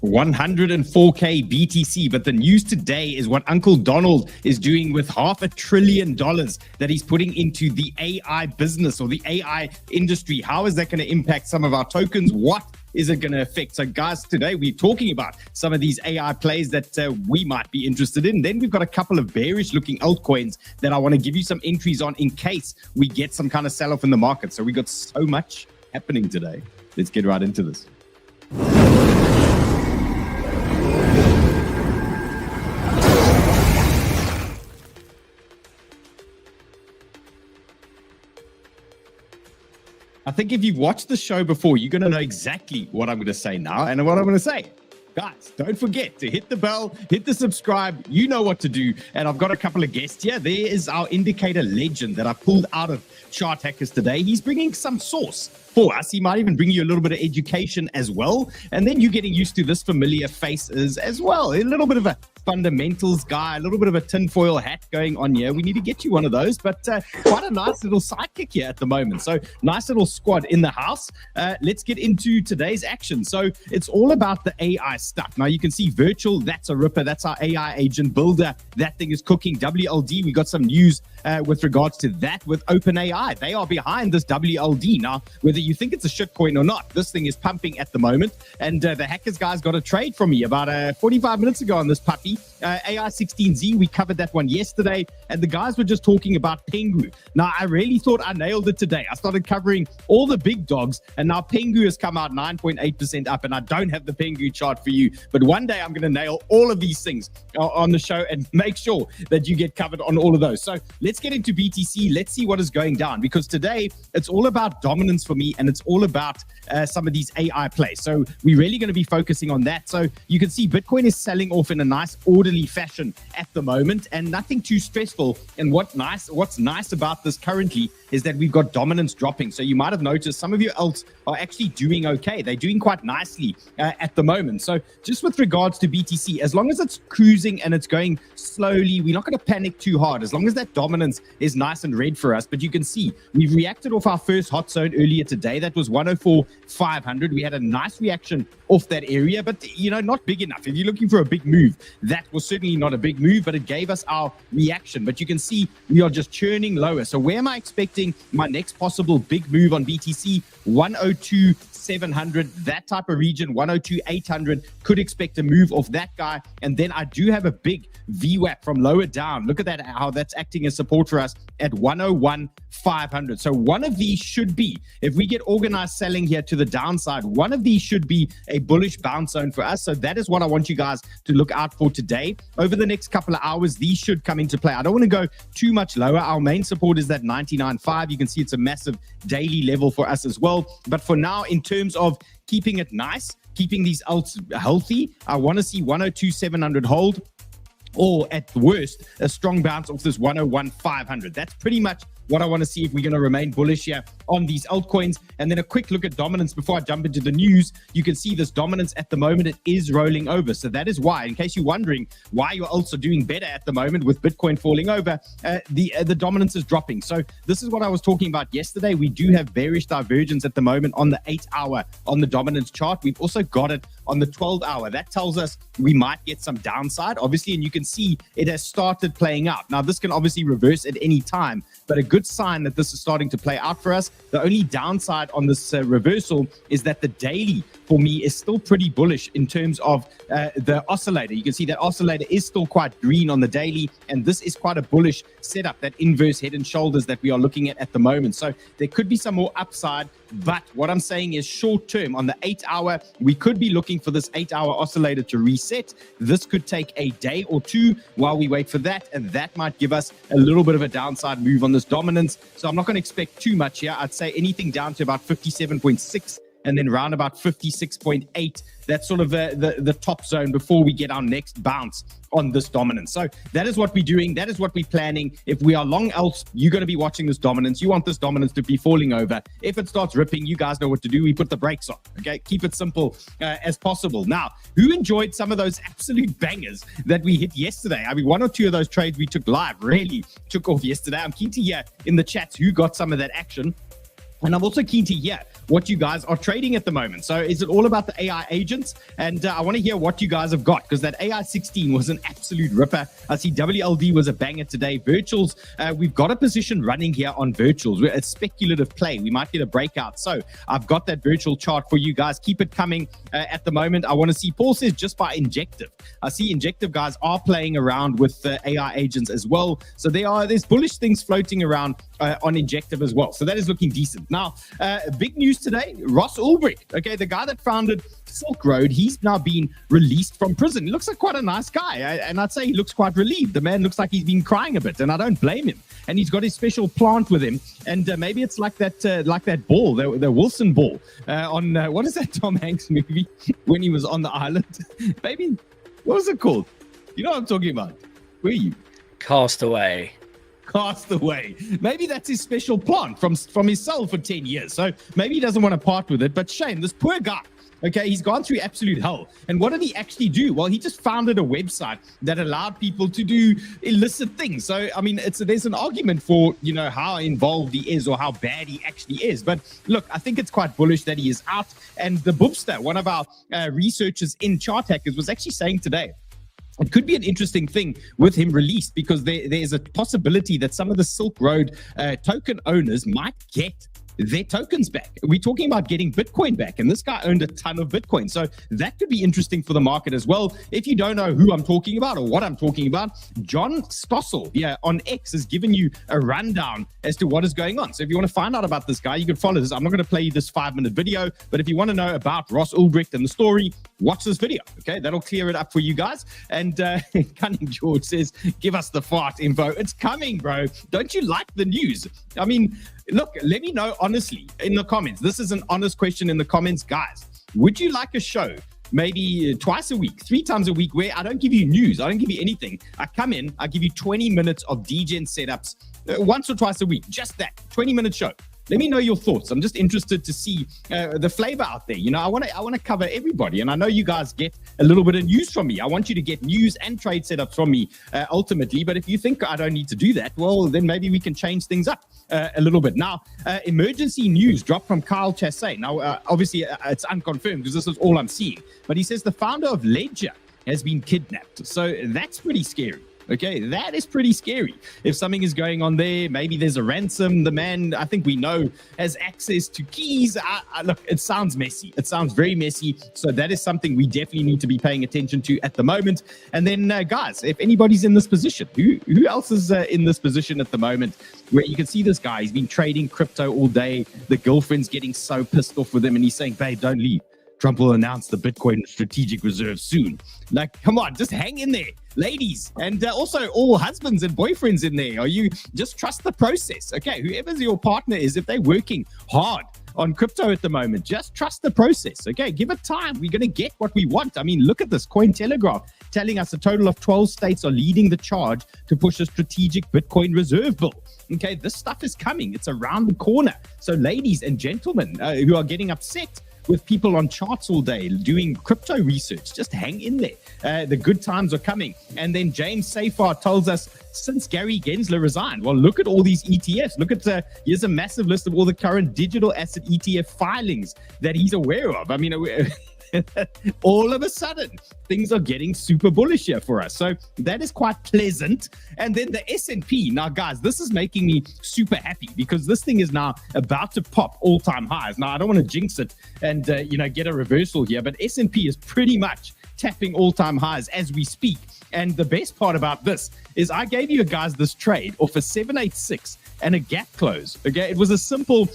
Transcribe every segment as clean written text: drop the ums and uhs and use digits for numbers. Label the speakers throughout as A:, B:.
A: 104K BTC. But the news today is what Uncle Donald is doing with $500 billion that he's putting into the AI business or the AI industry. How is that going to impact some of our tokens? What is it going to affect? So guys, today we're talking about some of these AI plays that we might be interested in. Then we've got a couple of bearish looking altcoins that I want to give you some entries on in case we get some kind of sell-off in the market. So we got so much happening today. Let's get right into this. I think if you've watched the show before, you're going to know exactly what I'm going to say now and what I'm going to say. Guys, don't forget to hit the bell, hit the subscribe. You know what to do. And I've got a couple of guests here. There is our indicator legend that I pulled out of Chart Hackers today. He's bringing some sauce for us. He might even bring you a little bit of education as well. And then you're getting used to this familiar faces as well. A little bit of a fundamentals guy, a little bit of a tinfoil hat going on here. We need to get you one of those, but quite a nice little sidekick here at the moment. So nice little squad in the house. Let's get into today's action. So it's all about the AI stuff. Now you can see virtual, that's a ripper. That's our AI agent builder. That thing is cooking. WLD, we got some news with regards to that with OpenAI. They are behind this WLD. Now, whether you think it's a shitcoin or not, this thing is pumping at the moment. And the hackers guys got a trade from me about 45 minutes ago on this puppy. AI16Z, we covered that one yesterday, and the guys were just talking about Pengu. Now, I really thought I nailed it today. I started covering all the big dogs, and now Pengu has come out 9.8% up, and I don't have the Pengu chart for you, but one day I'm going to nail all of these things on the show and make sure that you get covered on all of those. So let's get into BTC. Let's see what is going down, because today it's all about dominance for me, and it's all about some of these AI plays. So we're really going to be focusing on that. So you can see Bitcoin is selling off in a nice orderly fashion at the moment, and nothing too stressful. And what's nice about this currently is that we've got dominance dropping. So you might have noticed some of your alts are actually doing okay. They're doing quite nicely at the moment. So just with regards to BTC, as long as it's cruising and it's going slowly, we're not going to panic too hard, as long as that dominance is nice and red for us. But you can see we've reacted off our first hot zone earlier today. That was 104,500. We had a nice reaction off that area, but not big enough. If you're looking for a big move, that was certainly not a big move, but it gave us our reaction. But you can see we are just churning lower. So where am I expecting my next possible big move on BTC? 102,700, that type of region. 102,800, could expect a move off that guy. And then I do have a big VWAP from lower down. Look at that, how that's acting as support for us at 101,500. So one of these should be, if we get organized selling here to the downside, one of these should be a bullish bounce zone for us. So that is what I want you guys to look out for today. Over the next couple of hours, these should come into play. I don't want to go too much lower. Our main support is that 99.5. You can see it's a massive daily level for us as well. But for now, in terms of keeping it nice, keeping these alts healthy, I want to see 102,700 hold, or at worst, a strong bounce off this 101,500. That's pretty much what I want to see if we're going to remain bullish here on these altcoins. And then a quick look at dominance before I jump into the news. You can see this dominance at the moment, it is rolling over. So that is why, in case you're wondering why your alts are doing better at the moment with Bitcoin falling over, the dominance is dropping. So this is what I was talking about yesterday. We do have bearish divergence at the moment on the 8-hour on the dominance chart. We've also got it on the 12-hour. That tells us we might get some downside, obviously, and you can see it has started playing out. Now, this can obviously reverse at any time, but a good sign that this is starting to play out for us. The only downside on this reversal is that the daily for me is still pretty bullish in terms of the oscillator. You can see that oscillator is still quite green on the daily, and this is quite a bullish setup, that inverse head and shoulders that we are looking at the moment. So there could be some more upside, but what I'm saying is short term on the 8-hour, we could be looking for this 8-hour oscillator to reset. This could take a day or two while we wait for that, and that might give us a little bit of a downside move on this dominance. So I'm not going to expect too much here. I'd say anything down to about 57.6 and then round about 56.8. That's sort of the top zone before we get our next bounce on this dominance. So that is what we're doing. That is what we're planning. If we are long alts, you're going to be watching this dominance. You want this dominance to be falling over. If it starts ripping, you guys know what to do. We put the brakes on. Okay, keep it simple as possible. Now, who enjoyed some of those absolute bangers that we hit yesterday? I mean, one or two of those trades we took live really took off yesterday. I'm keen to hear in the chats who got some of that action. And I'm also keen to hear what you guys are trading at the moment. So is it all about the AI agents? And I want to hear what you guys have got, because that AI 16 was an absolute ripper. I see WLD was a banger today. Virtuals, we've got a position running here on virtuals. It's speculative play. We might get a breakout. So I've got that virtual chart for you guys. Keep it coming at the moment. I want to see, Paul says, just by Injective. I see Injective guys are playing around with AI agents as well. So there's bullish things floating around on Injective as well. So that is looking decent. Now, big news today, Ross Ulbricht, okay, the guy that founded Silk Road, he's now been released from prison. He looks like quite a nice guy, and I'd say he looks quite relieved. The man looks like he's been crying a bit, and I don't blame him. And he's got his special plant with him, and maybe it's like that ball, the Wilson ball on, what is that Tom Hanks movie when he was on the island? Maybe, what was it called? You know what I'm talking about? Where are you?
B: Castaway.
A: Castaway. Maybe that's his special plant from his cell for 10 years. So maybe he doesn't want to part with it. But shame, this poor guy. Okay, he's gone through absolute hell. And what did he actually do? Well, he just founded a website that allowed people to do illicit things. So, I mean, there's an argument for, you know, how involved he is or how bad he actually is. But look, I think it's quite bullish that he is out. And the Boopster, one of our researchers in Chart Hackers, was actually saying today, it could be an interesting thing with him released, because there's a possibility that some of the Silk Road token owners might get their tokens back. We're talking about getting Bitcoin back, and this guy owned a ton of Bitcoin. So that could be interesting for the market as well. If you don't know who I'm talking about or what I'm talking about, John Stossel on X has given you a rundown as to what is going on. So if you want to find out about this guy, you can follow this. I'm not going to play you this 5-minute video, but if you want to know about Ross Ulbricht and the story, watch this video. Okay, that'll clear it up for you guys. And Cunning George says, give us the fart info. It's coming, bro. Don't you like the news? I mean, look, let me know honestly in the comments. This is an honest question in the comments, guys. Would you like a show maybe twice a week, 3 times a week, where I don't give you news, I don't give you anything? I come in, I give you 20 minutes of DGen setups once or twice a week, just that 20-minute show. Let me know your thoughts. I'm just interested to see the flavor out there. You know, I want to cover everybody, and I know you guys get a little bit of news from me. I want you to get news and trade setups from me ultimately. But if you think I don't need to do that, well, then maybe we can change things up a little bit. Now, emergency news dropped from 𝗙𝗢𝗟𝗍. Now, obviously, it's unconfirmed because this is all I'm seeing. But he says the founder of Ledger has been kidnapped. So that's pretty scary. Okay, that is pretty scary. If something is going on there, maybe there's a ransom. The man, I think we know, has access to keys. Look, it sounds messy. It sounds very messy. So that is something we definitely need to be paying attention to at the moment. And then, guys, if anybody's in this position, who else is in this position at the moment where you can see this guy, he's been trading crypto all day. The girlfriend's getting so pissed off with him, and he's saying, babe, don't leave. Trump will announce the Bitcoin strategic reserve soon. Like, come on, just hang in there, ladies. And also all husbands and boyfriends in there. Just trust the process. Okay, whoever your partner is, if they're working hard on crypto at the moment, just trust the process. Okay, give it time. We're going to get what we want. I mean, look at this. Cointelegraph telling us a total of 12 states are leading the charge to push a strategic Bitcoin reserve bill. Okay, this stuff is coming. It's around the corner. So ladies and gentlemen who are getting upset with people on charts all day doing crypto research, just hang in there. The good times are coming. And then James Safar tells us, since Gary Gensler resigned, well, look at all these ETFs. Look at, here's a massive list of all the current digital asset ETF filings that he's aware of. I mean, all of a sudden, things are getting super bullish here for us. So that is quite pleasant. And then the S&P. Now, guys, this is making me super happy because this thing is now about to pop all-time highs. Now, I don't want to jinx it and, get a reversal here, but S&P is pretty much tapping all-time highs as we speak. And the best part about this is I gave you guys this trade off a 786 and a gap close. Okay, it was a simple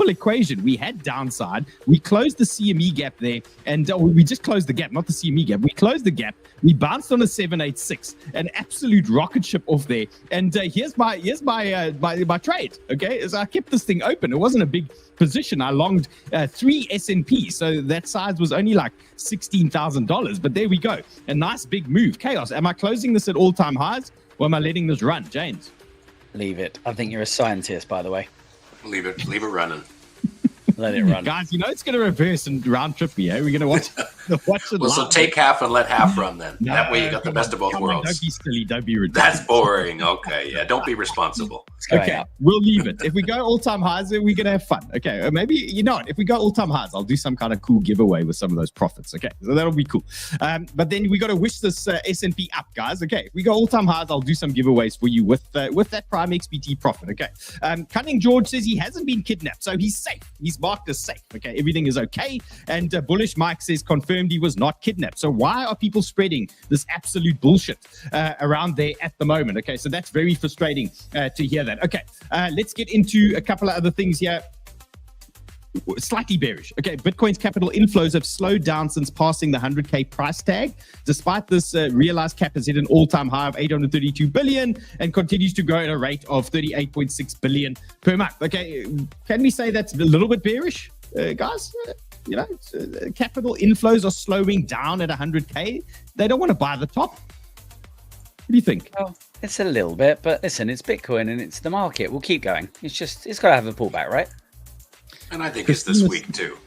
A: equation. We had downside. We closed the CME gap there, and we just closed the gap, not the CME gap. We closed the gap. We bounced on a 786, an absolute rocket ship off there. And here's my trade. Okay, so I kept this thing open. It wasn't a big position. I longed 3 S&P, so that size was only like $16,000. But there we go, a nice big move. Chaos. Am I closing this at all-time highs, or am I letting this run, James?
B: Leave it. I think you're a scientist, by the way.
C: Leave it running.
B: Let it run.
A: Guys, it's going to reverse and round trip me. We're going to watch. Watch it
C: Well, so
A: live.
C: take half and let half run then.
A: No,
C: That way you got the best of both
A: come on,
C: worlds.
A: don't be silly. Don't be ridiculous.
C: That's boring. Okay, yeah. Don't be responsible.
B: It's going
A: Okay,
B: up.
A: we'll leave it. If we go all-time highs, then we're going to have fun. Okay, or maybe, you know what? If we go all-time highs, I'll do some kind of cool giveaway with some of those profits. Okay, so that'll be cool. But then we got to wish this S&P up, guys. Okay, if we go all-time highs, I'll do some giveaways for you with that Prime XBT profit. Okay, Cunning George says he hasn't been kidnapped, so he's safe. He's marked as safe. Okay, everything is okay. And Bullish Mike says confirmed he was not kidnapped. So why are people spreading this absolute bullshit around there at the moment? Okay, so that's very frustrating to hear that. Okay, let's get into a couple of other things here. Slightly bearish. Okay, Bitcoin's capital inflows have slowed down since passing the 100K price tag. Despite this, realized cap has hit an all-time high of 832 billion and continues to grow at a rate of 38.6 billion per month. Okay, can we say that's a little bit bearish, guys? You know, capital inflows are slowing down at 100K. They don't want to buy the top. What do you think?
B: Well, it's a little bit, but listen, it's Bitcoin and it's the market. We'll keep going. It's got to have a pullback, right?
C: And I think it's this week too.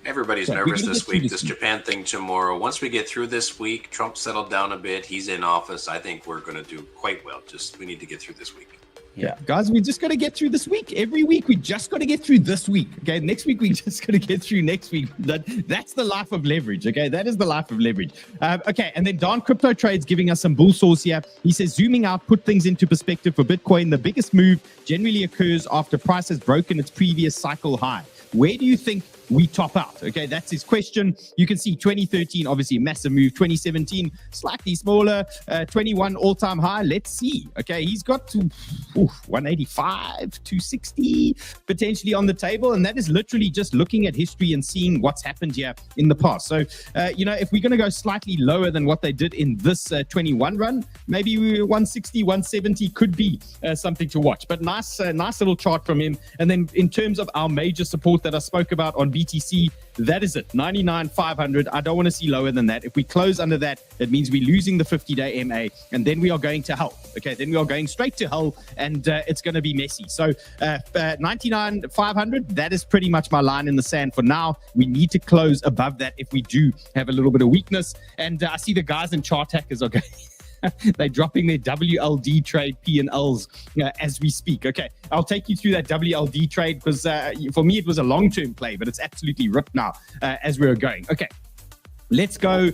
C: Everybody's
A: Yeah,
C: nervous
A: we're gonna
C: this
A: get through
C: week.
A: this
C: This
A: week.
C: Japan thing tomorrow. Once we get through this week, Trump settled down a bit. He's in office. I think we're going to do quite well. Just we need to get through this week.
B: Yeah.
A: Guys, we just got to get through this week. Every week, we just got to get through this week. Okay, next week, we just got to get through next week. That's the life of leverage. Okay, that is the life of leverage. Okay, and then Don Crypto Trades giving us some bull source here. He says, zooming out, put things into perspective for Bitcoin. The biggest move generally occurs after price has broken its previous cycle high. Where do you think we top out? Okay, that's his question. You can see 2013, obviously a massive move. 2017, slightly smaller. 21 all-time high. Let's see. Okay, he's got to 185, 260 potentially on the table, and that is literally just looking at history and seeing what's happened here in the past. So, you know, if we're going to go slightly lower than what they did in this 21 run, maybe 160, 170 could be something to watch. But nice little chart from him. And then in terms of our major support that I spoke about on BTC, that is it, 99,500. I don't want to see lower than that. If we close under that, it means we're losing the 50-day MA, and then we are going to hell. Okay, then we are going straight to hell, and it's going to be messy. So 99,500, that is pretty much my line in the sand for now. We need to close above that if we do have a little bit of weakness. And I see the guys in chart hackers are going they're dropping their WLD trade P&Ls as we speak. Okay, I'll take you through that WLD trade because for me, it was a long-term play, but it's absolutely ripped now as we're going. Okay. Let's go.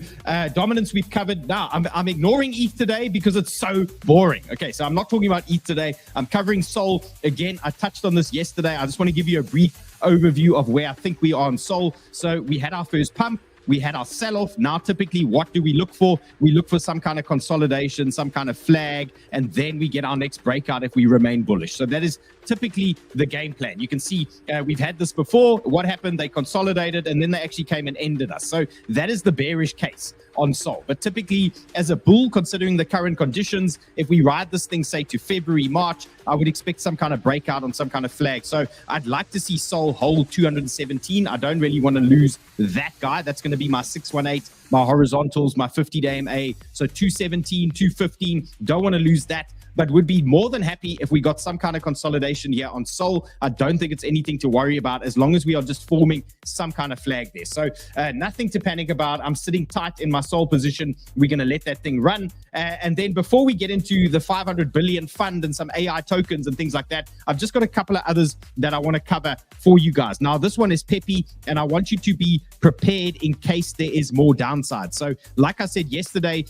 A: Dominance we've covered. Now, I'm ignoring ETH today because it's so boring. Okay, so I'm not talking about ETH today. I'm covering Sol. Again, I touched on this yesterday. I just want to give you a brief overview of where I think we are on Sol. So we had our first pump. We had our sell-off. Now, typically, what do we look for? We look for some kind of consolidation, some kind of flag, and then we get our next breakout if we remain bullish. So that is typically the game plan. You can see we've had this before. What happened? They consolidated, and then they actually came and ended us. So that is the bearish case on Sol. But typically, as a bull, considering the current conditions, if we ride this thing, say, to February, March, I would expect some kind of breakout on some kind of flag. So I'd like to see Sol hold 217. I don't really want to lose that guy. That's going to be my 618, my horizontals, my 50-day MA. So 217, 215. Don't want to lose that, but would be more than happy if we got some kind of consolidation here on Sol. I don't think it's anything to worry about as long as we are just forming some kind of flag there. So nothing to panic about. I'm sitting tight in my Sol position. We're going to let that thing run. And then before we get into the 500 billion fund and some AI tokens and things like that, I've just got a couple of others that I want to cover for you guys. Now, this one is PEPE, and I want you to be prepared in case there is more downside. So like I said yesterday,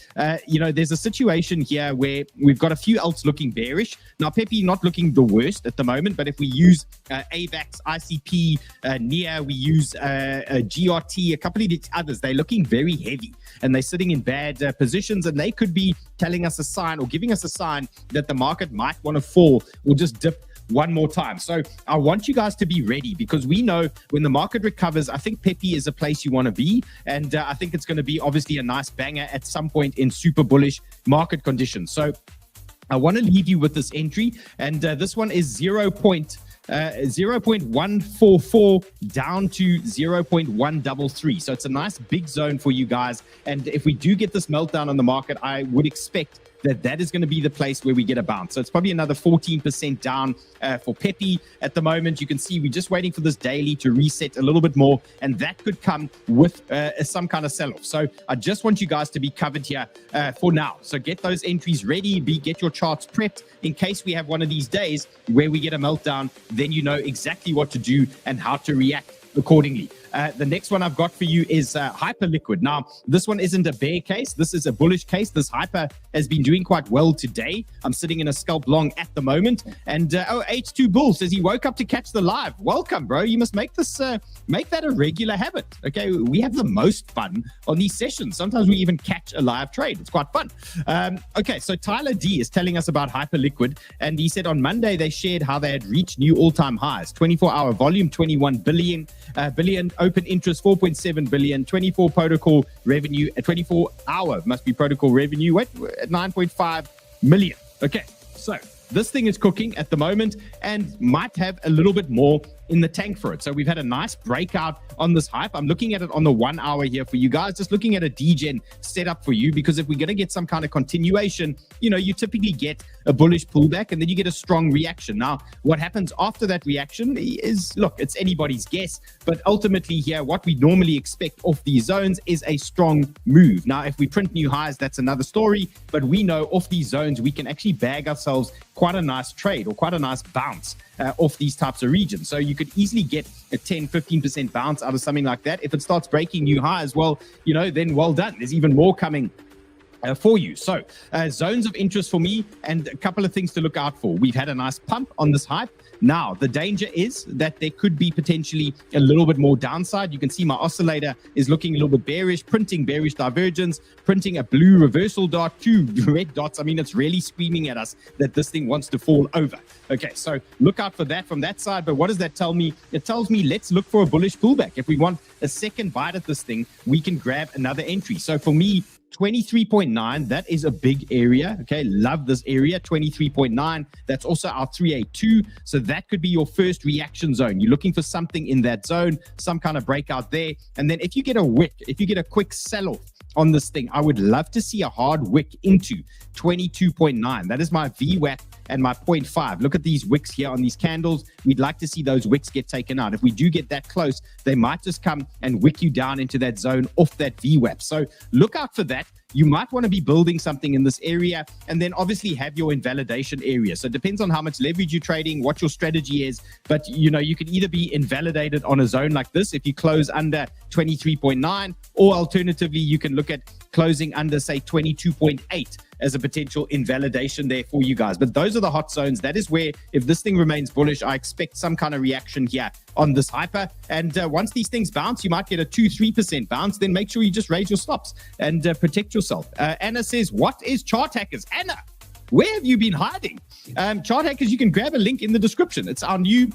A: you know, there's a situation here where we've got a few alts looking bearish. Now, PEPE not looking the worst at the moment, but if we use AVAX, ICP, NEAR, we use GRT, a couple of these others, they're looking very heavy and they're sitting in bad positions, and they could be telling us a sign or giving us a sign that the market might want to fall or just dip one more time. So I want you guys to be ready because we know when the market recovers, I think PEPE is a place you want to be. And I think it's going to be obviously a nice banger at some point in super bullish market conditions. So I want to leave you with this entry, and this one is 0.144 down to 0.133. So it's a nice big zone for you guys. And if we do get this meltdown on the market, I would expect that is going to be the place where we get a bounce. So it's probably another 14% down for PEPE at the moment. You can see we're just waiting for this daily to reset a little bit more, and that could come with some kind of sell-off. So I just want you guys to be covered here for now. So get those entries ready, get your charts prepped in case we have one of these days where we get a meltdown. Then you know exactly what to do and how to react accordingly. The next one I've got for you is Hyperliquid. Now, this one isn't a bear case. This is a bullish case. This Hyper has been doing quite well today. I'm sitting in a scalp long at the moment. And H2 Bull says he woke up to catch the live. Welcome, bro. You must make this make that a regular habit. Okay, we have the most fun on these sessions. Sometimes we even catch a live trade. It's quite fun. Okay, so Tyler D is telling us about Hyperliquid, and he said on Monday they shared how they had reached new all-time highs. 24-hour volume, 21 billion. Open interest 4.7 billion, 24 protocol revenue, 24-hour must be protocol revenue, what, 9.5 million. Okay, so this thing is cooking at the moment and might have a little bit more in the tank for it. So we've had a nice breakout on this hype. I'm looking at it on the 1 hour here for you guys, just looking at a degen setup for you, because if we're going to get some kind of continuation, you know, you typically get a bullish pullback and then you get a strong reaction. Now, what happens after that reaction is, look, it's anybody's guess, but ultimately here, what we normally expect off these zones is a strong move. Now, if we print new highs, that's another story, but we know off these zones, we can actually bag ourselves quite a nice trade or quite a nice bounce off these types of regions. So you could easily get a 10-15% bounce out of something like that. If it starts breaking new highs, well, you know, then well done. There's even more coming for you. So zones of interest for me, and a couple of things to look out for. We've had a nice pump on this hype. Now, the danger is that there could be potentially a little bit more downside. You can see my oscillator is looking a little bit bearish, printing bearish divergence, printing a blue reversal dot, 2 red dots. I mean, it's really screaming at us that this thing wants to fall over. Okay, so look out for that from that side. But what does that tell me? It tells me let's look for a bullish pullback. If we want a second bite at this thing, we can grab another entry. So for me, 23.9, that is a big area. Okay, love this area. 23.9, that's also our 382. So that could be your first reaction zone. You're looking for something in that zone, some kind of breakout there. And then if you get a wick, if you get a quick sell-off on this thing, I would love to see a hard wick into 22.9. That is my VWAP and my 0.5. Look at these wicks here on these candles. We'd like to see those wicks get taken out. If we do get that close, they might just come and wick you down into that zone off that VWAP. So look out for that. You might want to be building something in this area, and then obviously have your invalidation area. So it depends on how much leverage you're trading, what your strategy is. But, you know, you could either be invalidated on a zone like this if you close under 23.9, or alternatively, you can look at closing under, say, 22.8 as a potential invalidation there for you guys. But those are the hot zones. That is where, if this thing remains bullish, I expect some kind of reaction here on this hyper. And once these things bounce, you might get a 2-3% bounce. Then make sure you just raise your stops and protect yourself. Anna says, what is chart hackers? Anna, where have you been hiding? Chart hackers, you can grab a link in the description. It's our new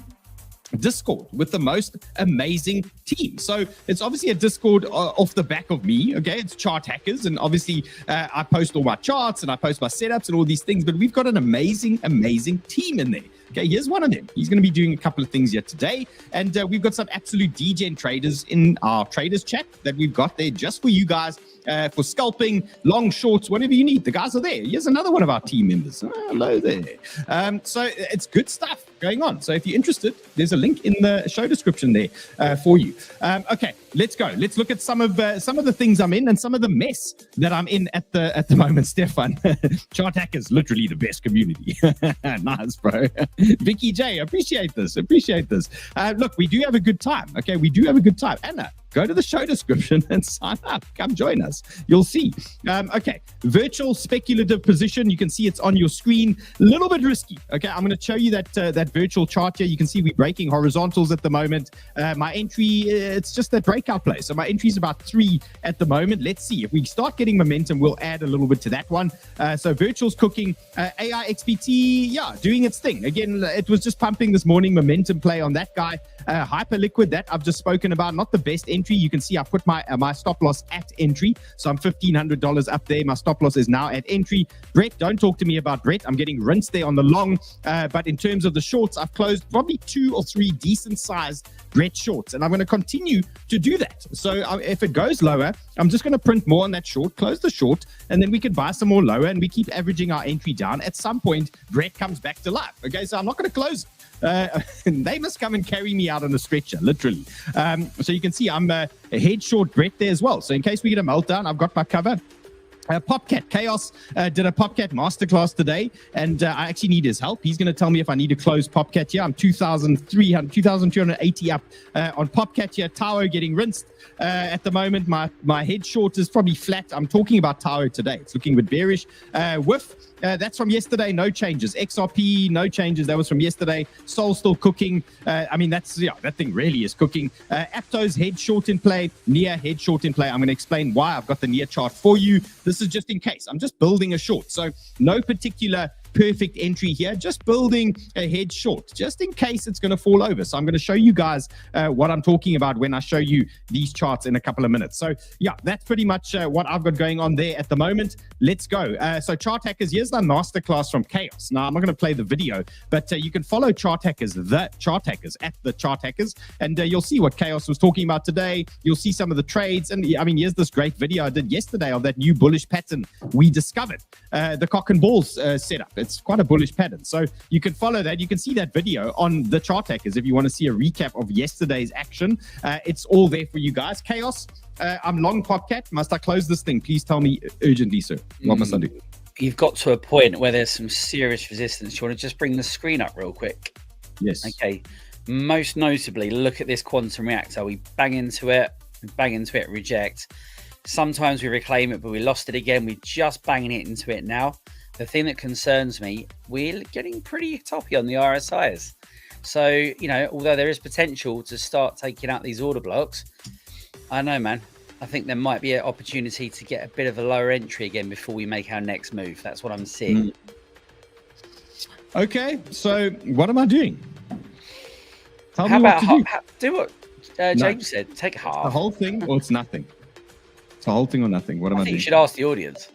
A: Discord with the most amazing team. So it's obviously a Discord off the back of me. Okay, it's chart hackers, and obviously I post all my charts and I post my setups and all these things, but we've got an amazing team in there. Okay, here's one of them. He's going to be doing a couple of things here today, and we've got some absolute degen traders in our traders chat that we've got there just for you guys, for scalping, long shorts, whatever you need. The guys are there. Here's another one of our team members. Hello there. So it's good stuff going on. So if you're interested, there's a link in the show description there for you. Okay, let's go. Let's look at some of the things I'm in and some of the mess that I'm in at the moment. Stefan, chart hackers, literally the best community. Nice, bro. Vicky J, appreciate this. Look, we do have a good time. Okay, we do have a good time. Anna, go to the show description and sign up. Come join us. You'll see. Okay, virtual speculative position. You can see it's on your screen. A little bit risky. Okay, I'm going to show you that virtual chart here. You can see we're breaking horizontals at the moment. My entry, it's just that breakout play. So my entry is about 3 at the moment. Let's see. If we start getting momentum, we'll add a little bit to that one. So virtual's cooking. AI XPT, yeah, doing its thing. Again, it was just pumping this morning. Momentum play on that guy. Hyperliquid, that I've just spoken about. Not the best entry. You can see I put my stop loss at entry. So I'm $1,500 up there. My stop loss is now at entry. Brett, don't talk to me about Brett. I'm getting rinsed there on the long. But in terms of the short, shorts. I've closed probably 2 or 3 decent sized Brett shorts, and I'm going to continue to do that. So if it goes lower, I'm just going to print more on that short, close the short, and then we can buy some more lower, and we keep averaging our entry down. At some point, Brett comes back to life. Okay, so I'm not going to close. They must come and carry me out on a stretcher, literally. So you can see I'm a head short Brett there as well. So in case we get a meltdown, I've got my cover. Popcat Chaos did a Popcat masterclass today, and I actually need his help. He's going to tell me if I need to close Popcat here. I'm 2,280 up on Popcat here. 𝗬𝗪 getting rinsed at the moment. My head short is probably flat. I'm talking about 𝗬𝗪 today. It's looking a bit bearish. Whiff, that's from yesterday. No changes. XRP, no changes. That was from yesterday. Sol still cooking. I mean, that thing really is cooking. Aptos head short in play. Near head short in play. I'm going to explain why. I've got the near chart for you. This is just in case. I'm just building a short. So no particular perfect entry here, just building a head short just in case it's going to fall over. So I'm going to show you guys what I'm talking about when I show you these charts in a couple of minutes. So yeah, that's pretty much what I've got going on there at the moment. Let's go. So Chart Hackers, here's the masterclass from Chaos. Now I'm not going to play the video, but you can follow Chart Hackers, the Chart Hackers at the Chart Hackers, and you'll see what Chaos was talking about today. You'll see some of the trades, and I mean, here's this great video I did yesterday of that new bullish pattern we discovered, the cock and balls setup. It's quite a bullish pattern. So you can follow that. You can see that video on the Chart Hackers if you want to see a recap of yesterday's action. It's all there for you guys. Chaos, I'm long Popcat. Must I close this thing? Please tell me urgently, sir. What must I do?
B: You've got to a point where there's some serious resistance. You want to just bring the screen up real quick?
A: Yes.
B: Okay. Most notably, look at this quantum reactor. We bang into it, reject. Sometimes we reclaim it, but we lost it again. We're just banging it into it now. The thing that concerns me, we're getting pretty toppy on the RSIs. So, you know, although there is potential to start taking out these order blocks, I know, man, I think there might be an opportunity to get a bit of a lower entry again before we make our next move. That's what I'm seeing.
A: Okay, so what am I doing? Tell
B: How
A: me
B: about
A: what to do.
B: do what James said, take half.
A: The whole thing or it's nothing? It's the whole thing or nothing? What am I
B: I think
A: doing?
B: you should ask the audience.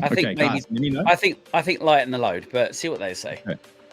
B: I think
A: okay,
B: maybe
A: guys, let me know.
B: I think lighten the load, but see what they say.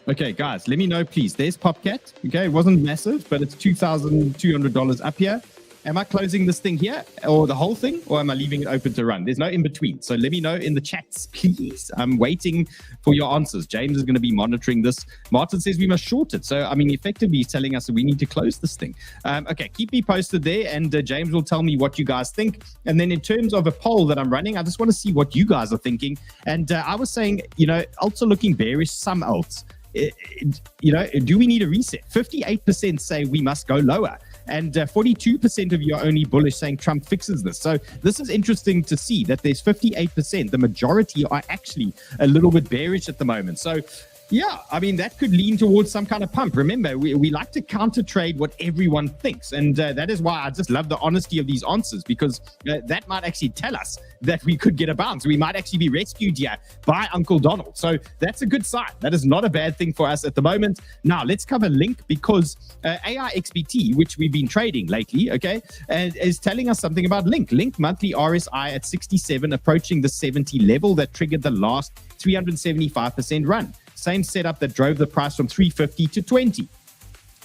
A: Okay, guys, let me know, please. There's Popcat. Okay, it wasn't massive, but it's $2,200 up here. Am I closing this thing here or the whole thing, or am I leaving it open to run? There's no in between. So let me know in the chats, please. I'm waiting for your answers. James is going to be monitoring this. Martin says we must short it. So, I mean, effectively he's telling us that we need to close this thing. Okay, keep me posted there, and James will tell me what you guys think. And then in terms of a poll that I'm running, I just want to see what you guys are thinking. And I was saying, you know, alts are looking bearish, some alts. You know, do we need a reset? 58% say we must go lower. And 42% of you are only bullish, saying Trump fixes this. So this is interesting to see that there's 58%. The majority are actually a little bit bearish at the moment. So yeah, I mean, that could lean towards some kind of pump. Remember, we like to counter trade what everyone thinks. And that is why I just love the honesty of these answers, because that might actually tell us that we could get a bounce. We might actually be rescued here by Uncle Donald. So that's a good sign. That is not a bad thing for us at the moment. Now, let's cover Link, because AIXBT, which we've been trading lately, okay, is telling us something about Link. Link monthly RSI at 67, approaching the 70 level that triggered the last 375% run. Same setup that drove the price from 350 to 20.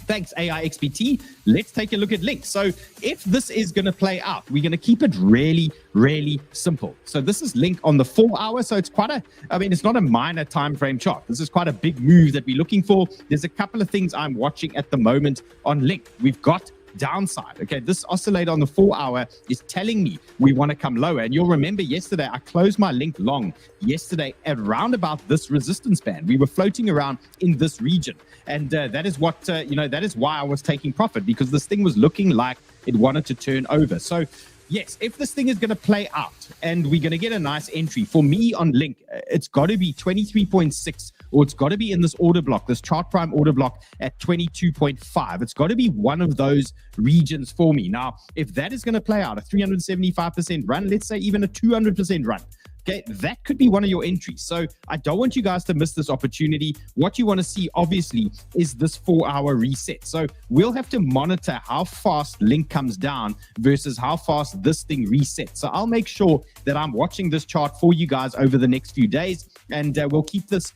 A: Thanks, AIXBT. Let's take a look at Link. So if this is going to play out, we're going to keep it really, really simple. So this is Link on the 4 hour. So it's quite I mean, it's not a minor time frame chart. This is quite a big move that we're looking for. There's a couple of things I'm watching at the moment on Link. We've got downside. Okay, this oscillator on the 4 hour is telling me we want to come lower. And you'll remember yesterday, I closed my Link long yesterday at around about this resistance band. We were floating around in this region. And that is what, you know, that is why I was taking profit, because this thing was looking like it wanted to turn over. So yes, if this thing is going to play out and we're going to get a nice entry, for me on Link, it's got to be 23.6, or it's got to be in this order block, this chart prime order block at 22.5. It's got to be one of those regions for me. Now, if that is going to play out, a 375% run, let's say even a 200% run, okay, that could be one of your entries. So I don't want you guys to miss this opportunity. What you want to see, obviously, is this 4-hour reset. So we'll have to monitor how fast Link comes down versus how fast this thing resets. So I'll make sure that I'm watching this chart for you guys over the next few days, and we'll keep this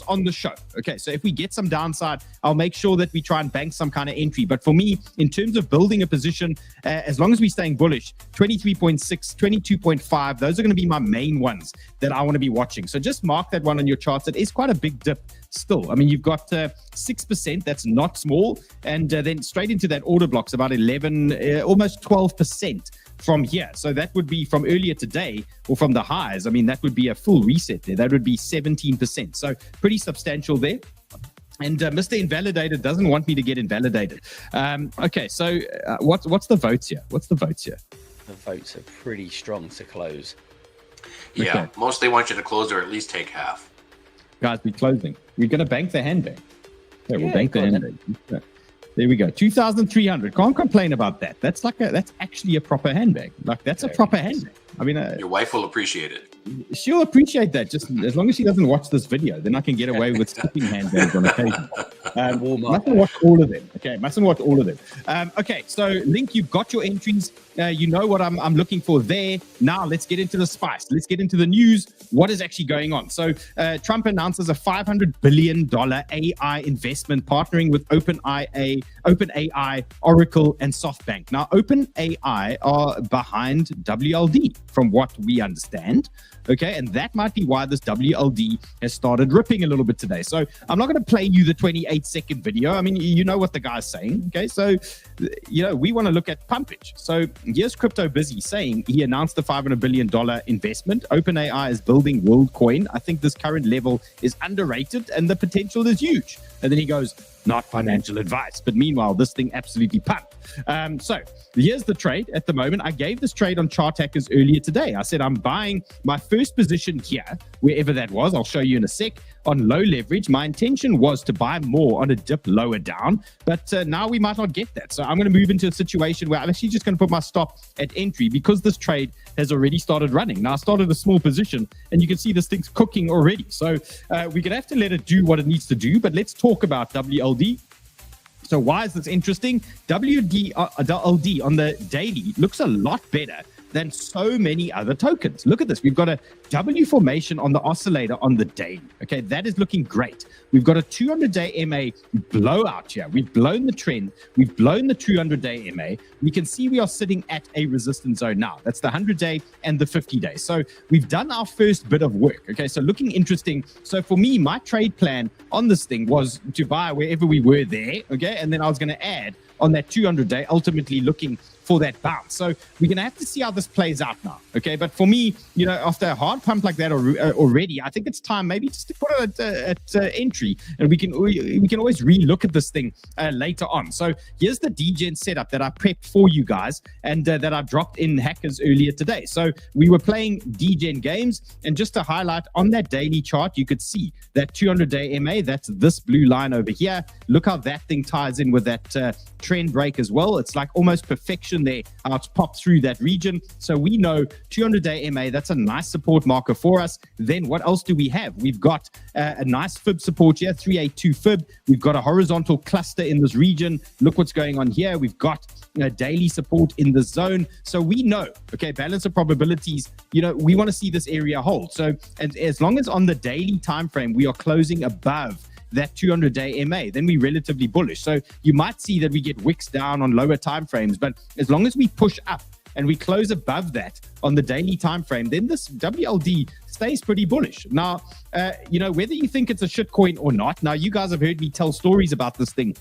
A: on the show. Okay, so if we get some downside, I'll make sure that we try and bank some kind of entry. But for me, in terms of building a position, as long as we're staying bullish, 23.6, 22.5, those are going to be my main ones that I want to be watching. So just mark that one on your charts. It is quite a big dip still. I mean, you've got 6%, that's not small, and then straight into that order block's about 11, almost 12% from here. So that would be from earlier today, or from the highs. I mean, that would be a full reset there. That would be 17%. So pretty substantial there. And Mr. Invalidated doesn't want me to get invalidated. Okay, so what's the votes here? What's the votes here?
B: The votes are pretty strong to close.
C: Yeah,
A: Okay.
C: Mostly want you to close or at least take half.
A: Guys, we're closing. We're going to bank the handbag. Yeah, we'll bank the
B: go on
A: handbag. Yeah. There we go. 2,300. Can't complain about that. That's actually a proper handbag. Like, that's a proper handbag. I mean,
C: Your wife will appreciate it.
A: she'll appreciate that. Just as long as she doesn't watch this video, then I can get away with skipping handbags on occasion. Mustn't watch all of them. Okay, mustn't watch all of them. Okay, so Link, you've got your entries. You know what I'm looking for there. Now let's get into the spice. Let's get into the news. What is actually going on? So Trump announces a $500 billion AI investment partnering with OpenAI, Oracle, and SoftBank. Now, OpenAI are behind WLD, from what we understand. Okay, and that might be why this WLD has started ripping a little bit today. So I'm not going to play you the 28-second video. I mean, you know what the guy's saying. Okay, so, you know, we want to look at pumpage. So here's Crypto Busy saying he announced the $500 billion investment. OpenAI is building WorldCoin. I think this current level is underrated and the potential is huge. And then he goes, not financial advice. But meanwhile, this thing absolutely pumped. So here's the trade at the moment. I gave this trade on Chart Hackers earlier today. I said I'm buying my first position here, wherever that was. I'll show you in a sec. On low leverage, my intention was to buy more on a dip lower down, but now we might not get that. So I'm going to move into a situation where I'm actually just going to put my stop at entry because this trade has already started running. Now, I started a small position, and you can see this thing's cooking already. So we're going to have to let it do what it needs to do, but let's talk about WLD. So why is this interesting? WLD on the daily looks a lot better than so many other tokens. Look at this. We've got a W formation on the oscillator on the daily. Okay, that is looking great. We've got a 200-day MA blowout here. We've blown the trend. We've blown the 200-day MA. We can see we are sitting at a resistance zone now. That's the 100-day and the 50-day. So we've done our first bit of work. Okay, so looking interesting. So for me, my trade plan on this thing was to buy wherever we were there. Okay, and then I was going to add on that 200-day, ultimately looking for that bounce. So we're going to have to see how this plays out now. Okay, but for me, you know, after a hard pump like that already, I think it's time maybe just to put it at entry, and we can always re-look at this thing later on. So here's the DGen setup that I prepped for you guys, and that I dropped in Hackers earlier today. So we were playing DGen games, and just to highlight on that daily chart, you could see that 200-day MA, that's this blue line over here. Look how that thing ties in with that trend break as well. It's like almost perfection there, how it's popped through that region. So we know 200-day MA, that's a nice support marker for us. Then what else do we have? We've got a nice fib support here, 382 fib. We've got a horizontal cluster in this region. Look what's going on here. We've got daily support in the zone. So we know, okay, balance of probabilities, you know, we want to see this area hold. So as long as on the daily time frame we are closing above that 200-day MA, then we're relatively bullish. So you might see that we get wicks down on lower time frames, but as long as we push up and we close above that on the daily time frame, then this WLD stays pretty bullish. Now, you know, whether you think it's a shitcoin or not, now you guys have heard me tell stories about this thing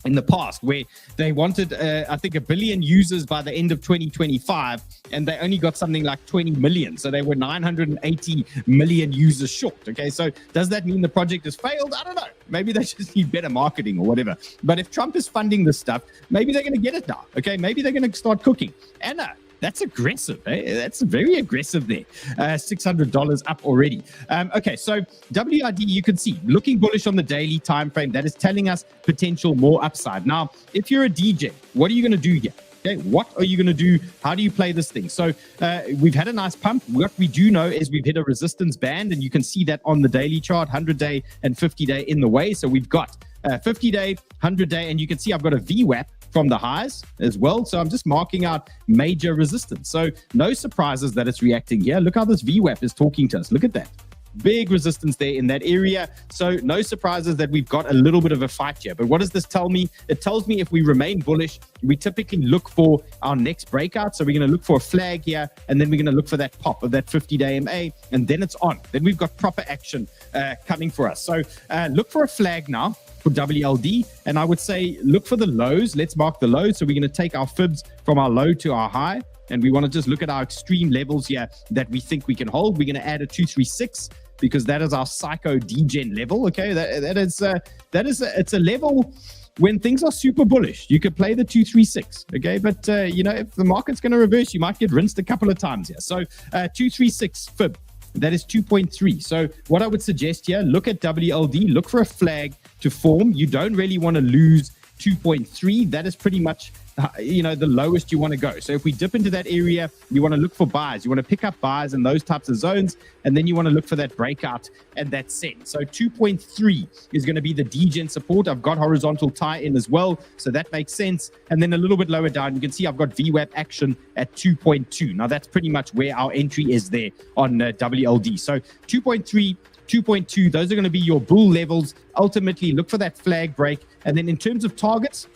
A: in the past where they wanted, I think, 1 billion users by the end of 2025, and they only got something like 20 million. So they were 980 million users short. Okay, so does that mean the project has failed? I don't know. Maybe they just need better marketing or whatever. But if Trump is funding this stuff, maybe they're going to get it now. Okay, maybe they're going to start cooking. And that's aggressive. Eh? That's very aggressive there. $600 up already. Okay, so WID, you can see, looking bullish on the daily time frame. That is telling us potential more upside. Now, if you're a DJ, what are you going to do here? Okay, what are you going to do? How do you play this thing? So we've had a nice pump. What we do know is we've hit a resistance band, and you can see that on the daily chart, 100-day and 50-day in the way. So we've got 50-day, 100-day, and you can see I've got a VWAP from the highs as well. So I'm just marking out major resistance. So no surprises that it's reacting here. Look how this VWAP is talking to us. Look at that. Big resistance there in that area. So no surprises that we've got a little bit of a fight here. But what does this tell me? It tells me if we remain bullish, we typically look for our next breakout. So we're going to look for a flag here, and then we're going to look for that pop of that 50-day MA, and then it's on. Then we've got proper action coming for us. So look for a flag now for WLD, and I would say look for the lows. Let's mark the lows. So we're going to take our fibs from our low to our high, and we want to just look at our extreme levels here that we think we can hold. We're going to add a 236 because that is our psycho degen level. Okay, it's a level when things are super bullish. You could play the 236. Okay, but if the market's going to reverse, you might get rinsed a couple of times here. So 236 fib. That is 2.3. So what I would suggest here, look at WLD, look for a flag to form. You don't really want to lose 2.3. That is pretty much the lowest you want to go. So if we dip into that area, you want to look for buys. You want to pick up buys in those types of zones, and then you want to look for that breakout and that send. So 2.3 is going to be the degen support. I've got horizontal tie in as well, so that makes sense. And then a little bit lower down, you can see I've got VWAP action at 2.2. Now that's pretty much where our entry is there on WLD. So 2.3, 2.2, those are going to be your bull levels. Ultimately, look for that flag break. And then in terms of targets,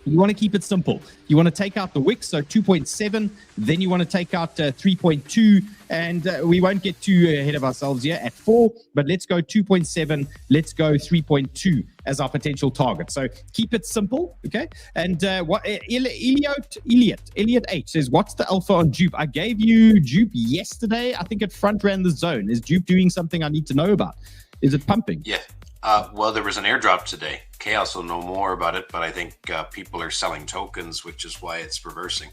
A: you want to keep it simple. You want to take out the wicks, so 2.7. Then you want to take out 3.2. And we won't get too ahead of ourselves here at 4. But let's go 2.7. Let's go 3.2 as our potential target. So keep it simple, okay? And Elliot H says, what's the alpha on Dupe? I gave you Dupe yesterday. I think it front ran the zone. Is Dupe doing something I need to know about? Is it pumping?
C: Yeah. Well, there was an airdrop today. Chaos will know more about it, but I think people are selling tokens, which is why it's reversing.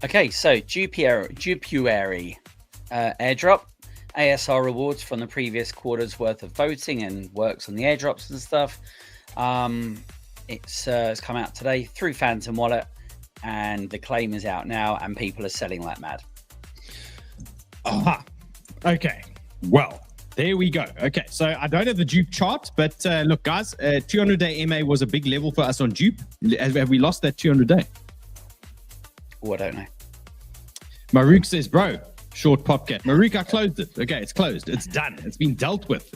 B: Okay, so 𝗬𝗢𝗟𝗟𝗢𝗪 airdrop. ASR rewards from the previous quarter's worth of voting and works on the airdrops and stuff. It's come out today through Phantom Wallet, and the claim is out now, and people are selling like mad.
A: Okay, well, there we go. Okay, so I don't have the Dupe chart, but look, guys, 200-day MA was a big level for us on Dupe. Have we lost that 200-day?
B: Oh, I don't know.
A: Maruk says, bro, short Popcat. Maruk, I closed it. Okay, it's closed. It's done. It's been dealt with.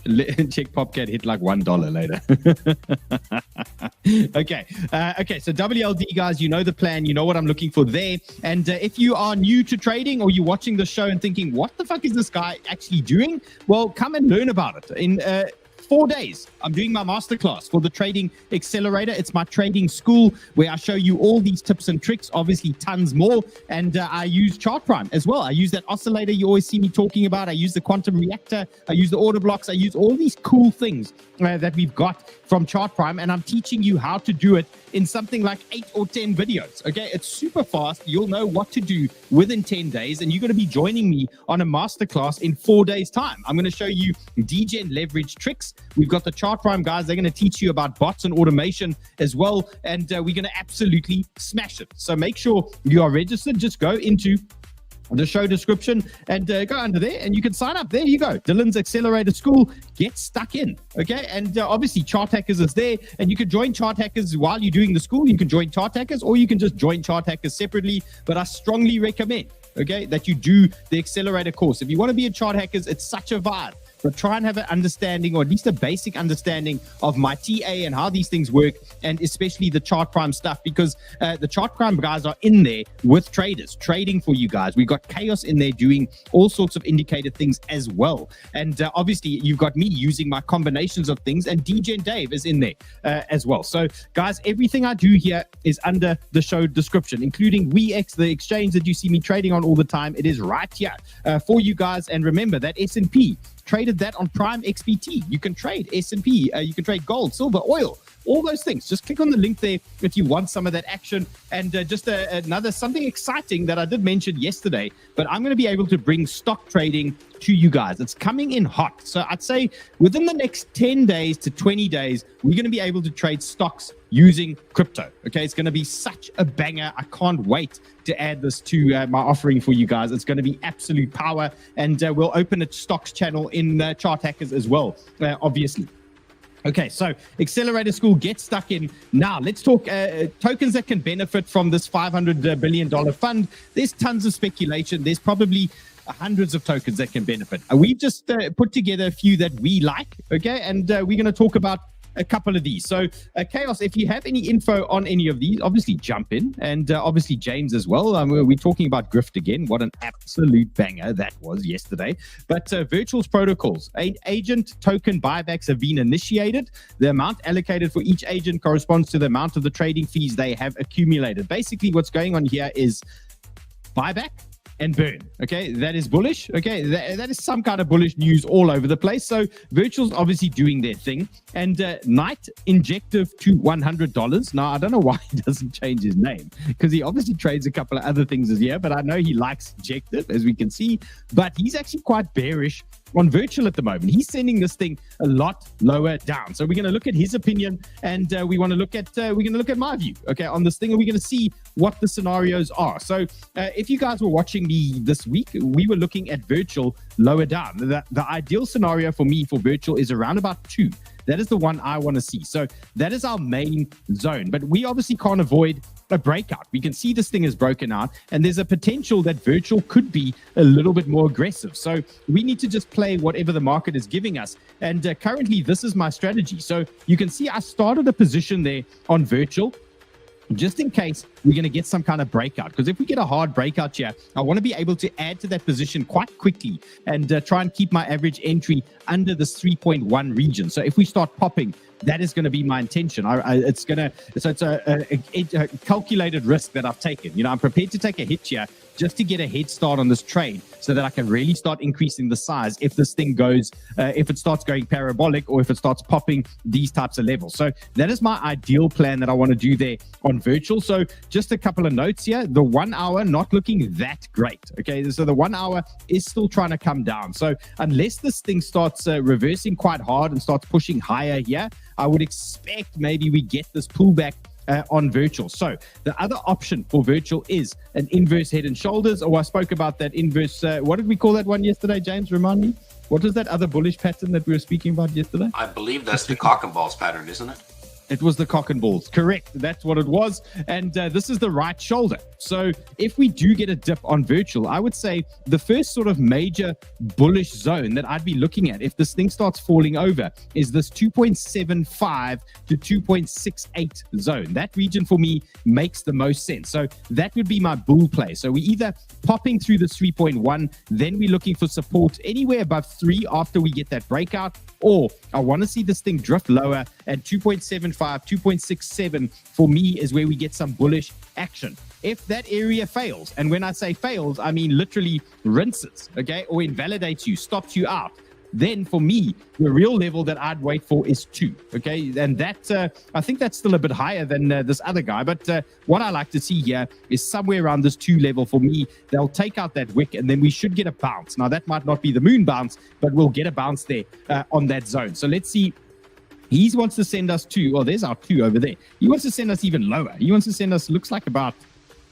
A: Check Popcat hit like $1 later. Okay, so WLD, guys, you know the plan. You know what I'm looking for there. And if you are new to trading, or you're watching the show and thinking, what the fuck is this guy actually doing? Well, come and learn about it. In 4 days, I'm doing my masterclass for the Trading Accelerator. It's my trading school where I show you all these tips and tricks, obviously tons more. And I use Chart Prime as well. I use that oscillator you always see me talking about. I use the quantum reactor. I use the order blocks. I use all these cool things that we've got from Chart Prime. And I'm teaching you how to do it in something like 8 or 10 videos. Okay, it's super fast. You'll know what to do within 10 days. And you're going to be joining me on a masterclass in 4 days' time. I'm going to show you degen leverage tricks. We've got the Chart Prime guys. They're going to teach you about bots and automation as well. And we're going to absolutely smash it. So make sure you are registered. Just go into the show description and go under there and you can sign up. There you go. Dylan's Accelerator School. Get stuck in. Okay. And obviously Chart Hackers is there, and you can join Chart Hackers while you're doing the school. You can join Chart Hackers, or you can just join Chart Hackers separately. But I strongly recommend, okay, that you do the Accelerator course. If you want to be a Chart Hackers, it's such a vibe. But try and have an understanding, or at least a basic understanding of my TA and how these things work, and especially the Chart Prime stuff, because the Chart Prime guys are in there with traders, trading for you guys. We've got Chaos in there doing all sorts of indicator things as well. And obviously, you've got me using my combinations of things, and DJ Dave is in there as well. So, guys, everything I do here is under the show description, including WeX, the exchange that you see me trading on all the time. It is right here for you guys. And remember that S&P traded that on Prime XBT. You can trade S&P. You can trade gold, silver, oil all those things. Just click on the link there if you want some of that action. And just another something exciting that I did mention yesterday, but I'm going to be able to bring stock trading to you guys. It's coming in hot. So I'd say within the next 10 days to 20 days, we're going to be able to trade stocks using crypto. Okay, it's going to be such a banger. I can't wait to add this to my offering for you guys. It's going to be absolute power, and we'll open a stocks channel in Chart Hackers as well, obviously. Okay, so Accelerator School, get stuck in. Now, let's talk tokens that can benefit from this $500 billion fund. There's tons of speculation. There's probably hundreds of tokens that can benefit. We've just put together a few that we like, okay? And we're going to talk about a couple of these. So Chaos, if you have any info on any of these, obviously jump in, and obviously James as well. We're talking about Grift again. What an absolute banger that was yesterday. But Virtual's protocols, agent token buybacks have been initiated. The amount allocated for each agent corresponds to the amount of the trading fees they have accumulated. Basically what's going on here is buyback and burn. Okay, that is bullish. Okay, that is some kind of bullish news all over the place. So Virtual's obviously doing their thing. And Night Injective to $100. Now, I don't know why he doesn't change his name, because he obviously trades a couple of other things as here, but I know he likes Injective, as we can see. But he's actually quite bearish on Virtual at the moment. He's sending this thing a lot lower down. So we're going to look at his opinion, and we want to look at my view, okay, on this thing, and we're going to see what the scenarios are. So if you guys were watching me this week, we were looking at Virtual lower down. The ideal scenario for me for Virtual is around about 2. That is the one I want to see. So that is our main zone, but we obviously can't avoid a breakout. We can see this thing is broken out, and there's a potential that Virtual could be a little bit more aggressive. So we need to just play whatever the market is giving us. And currently, this is my strategy. So you can see I started a position there on Virtual, just in case we're going to get some kind of breakout. Because if we get a hard breakout here, I want to be able to add to that position quite quickly and try and keep my average entry under this 3.1 region. So if we start popping, that is going to be my intention. It's a calculated risk that I've taken. You know, I'm prepared to take a hit here just to get a head start on this trade, so that I can really start increasing the size if this thing goes, if it starts going parabolic, or if it starts popping these types of levels. So that is my ideal plan that I want to do there on Virtual. So just a couple of notes here. The 1 hour not looking that great. Okay, so the 1 hour is still trying to come down. So unless this thing starts reversing quite hard and starts pushing higher here, I would expect maybe we get this pullback on Virtual. So the other option for Virtual is an inverse head and shoulders, or I spoke about that inverse, what did we call that one yesterday, James? Remind me. What was that other bullish pattern that we were speaking about yesterday?
C: I believe that's the cock and balls pattern, isn't it?
A: It was the cock and balls. Correct. That's what it was. And this is the right shoulder. So if we do get a dip on Virtual, I would say the first sort of major bullish zone that I'd be looking at if this thing starts falling over is this 2.75 to 2.68 zone. That region for me makes the most sense. So that would be my bull play. So we either popping through the 3.1, then we're looking for support anywhere above 3 after we get that breakout, or I want to see this thing drift lower at 2.75, 2.67 for me is where we get some bullish action. If that area fails, and when I say fails, I mean literally rinses, okay, or invalidates you, stops you out, then for me, the real level that I'd wait for is 2, okay? And that, I think that's still a bit higher than this other guy, but what I like to see here is somewhere around this 2 level for me. They'll take out that wick, and then we should get a bounce. Now, that might not be the moon bounce, but we'll get a bounce there on that zone. So let's see. He wants to send us 2. Oh, there's our 2 over there. He wants to send us even lower. He wants to send us, looks like about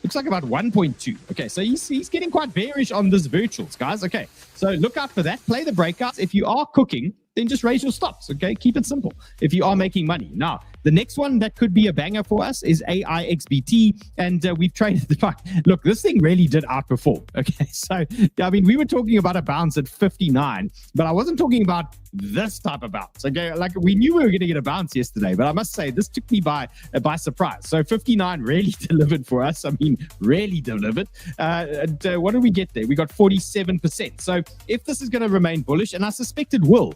A: 1.2. Okay, so he's getting quite bearish on this Virtuals, guys. Okay, so look out for that. Play the breakouts. If you are cooking, then just raise your stops, okay? Keep it simple if you are making money. Now, the next one that could be a banger for us is AIXBT, and we've traded the fact. Look, this thing really did outperform, okay? So, I mean, we were talking about a bounce at 59, but I wasn't talking about this type of bounce, okay? Like, we knew we were going to get a bounce yesterday, but I must say, this took me by surprise. So 59 really delivered for us. I mean, really delivered. And what did we get there? We got 47%. So if this is going to remain bullish, and I suspect it will,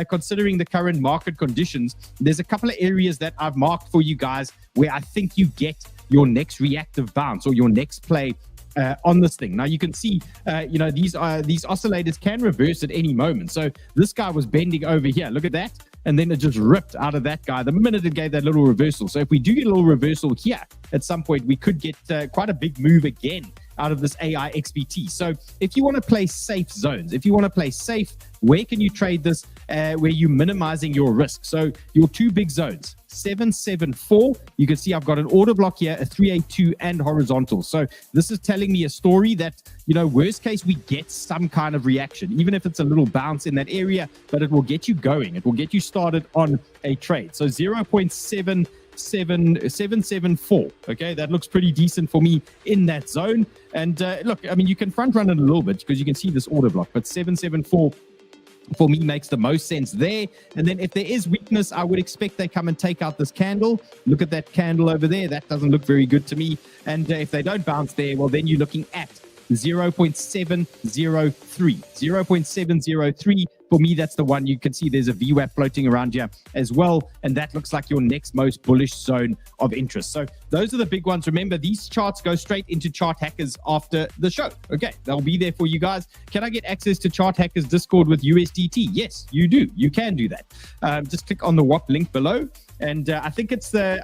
A: considering the current market conditions, there's a couple of areas that I've marked for you guys where I think you get your next reactive bounce or your next play on this thing. Now you can see, these oscillators can reverse at any moment. So this guy was bending over here. Look at that. And then it just ripped out of that guy the minute it gave that little reversal. So if we do get a little reversal here, at some point, we could get quite a big move again out of this 𝗂𝗦𝗔𝗏𝗔𝗏. So if you want to play safe zones, if you want to play safe, where can you trade this where you're minimizing your risk? So your two big zones, 774. You can see I've got an order block here, a 382 and horizontal. So this is telling me a story that, worst case, we get some kind of reaction, even if it's a little bounce in that area, but it will get you going. It will get you started on a trade. So 0.774. Okay, that looks pretty decent for me in that zone. And look, I mean, you can front run it a little bit because you can see this order block, but 774 for me makes the most sense there. And then if there is weakness, I would expect they come and take out this candle. Look at that candle over there. That doesn't look very good to me. And if they don't bounce there, well, then you're looking at 0.703. 0.703. For me, that's the one. You can see there's a VWAP floating around here as well. And that looks like your next most bullish zone of interest. So those are the big ones. Remember, these charts go straight into Chart Hackers after the show. Okay, they'll be there for you guys. Can I get access to Chart Hackers Discord with USDT? Yes, you do. You can do that. Just click on the WAP link below. And I think it's the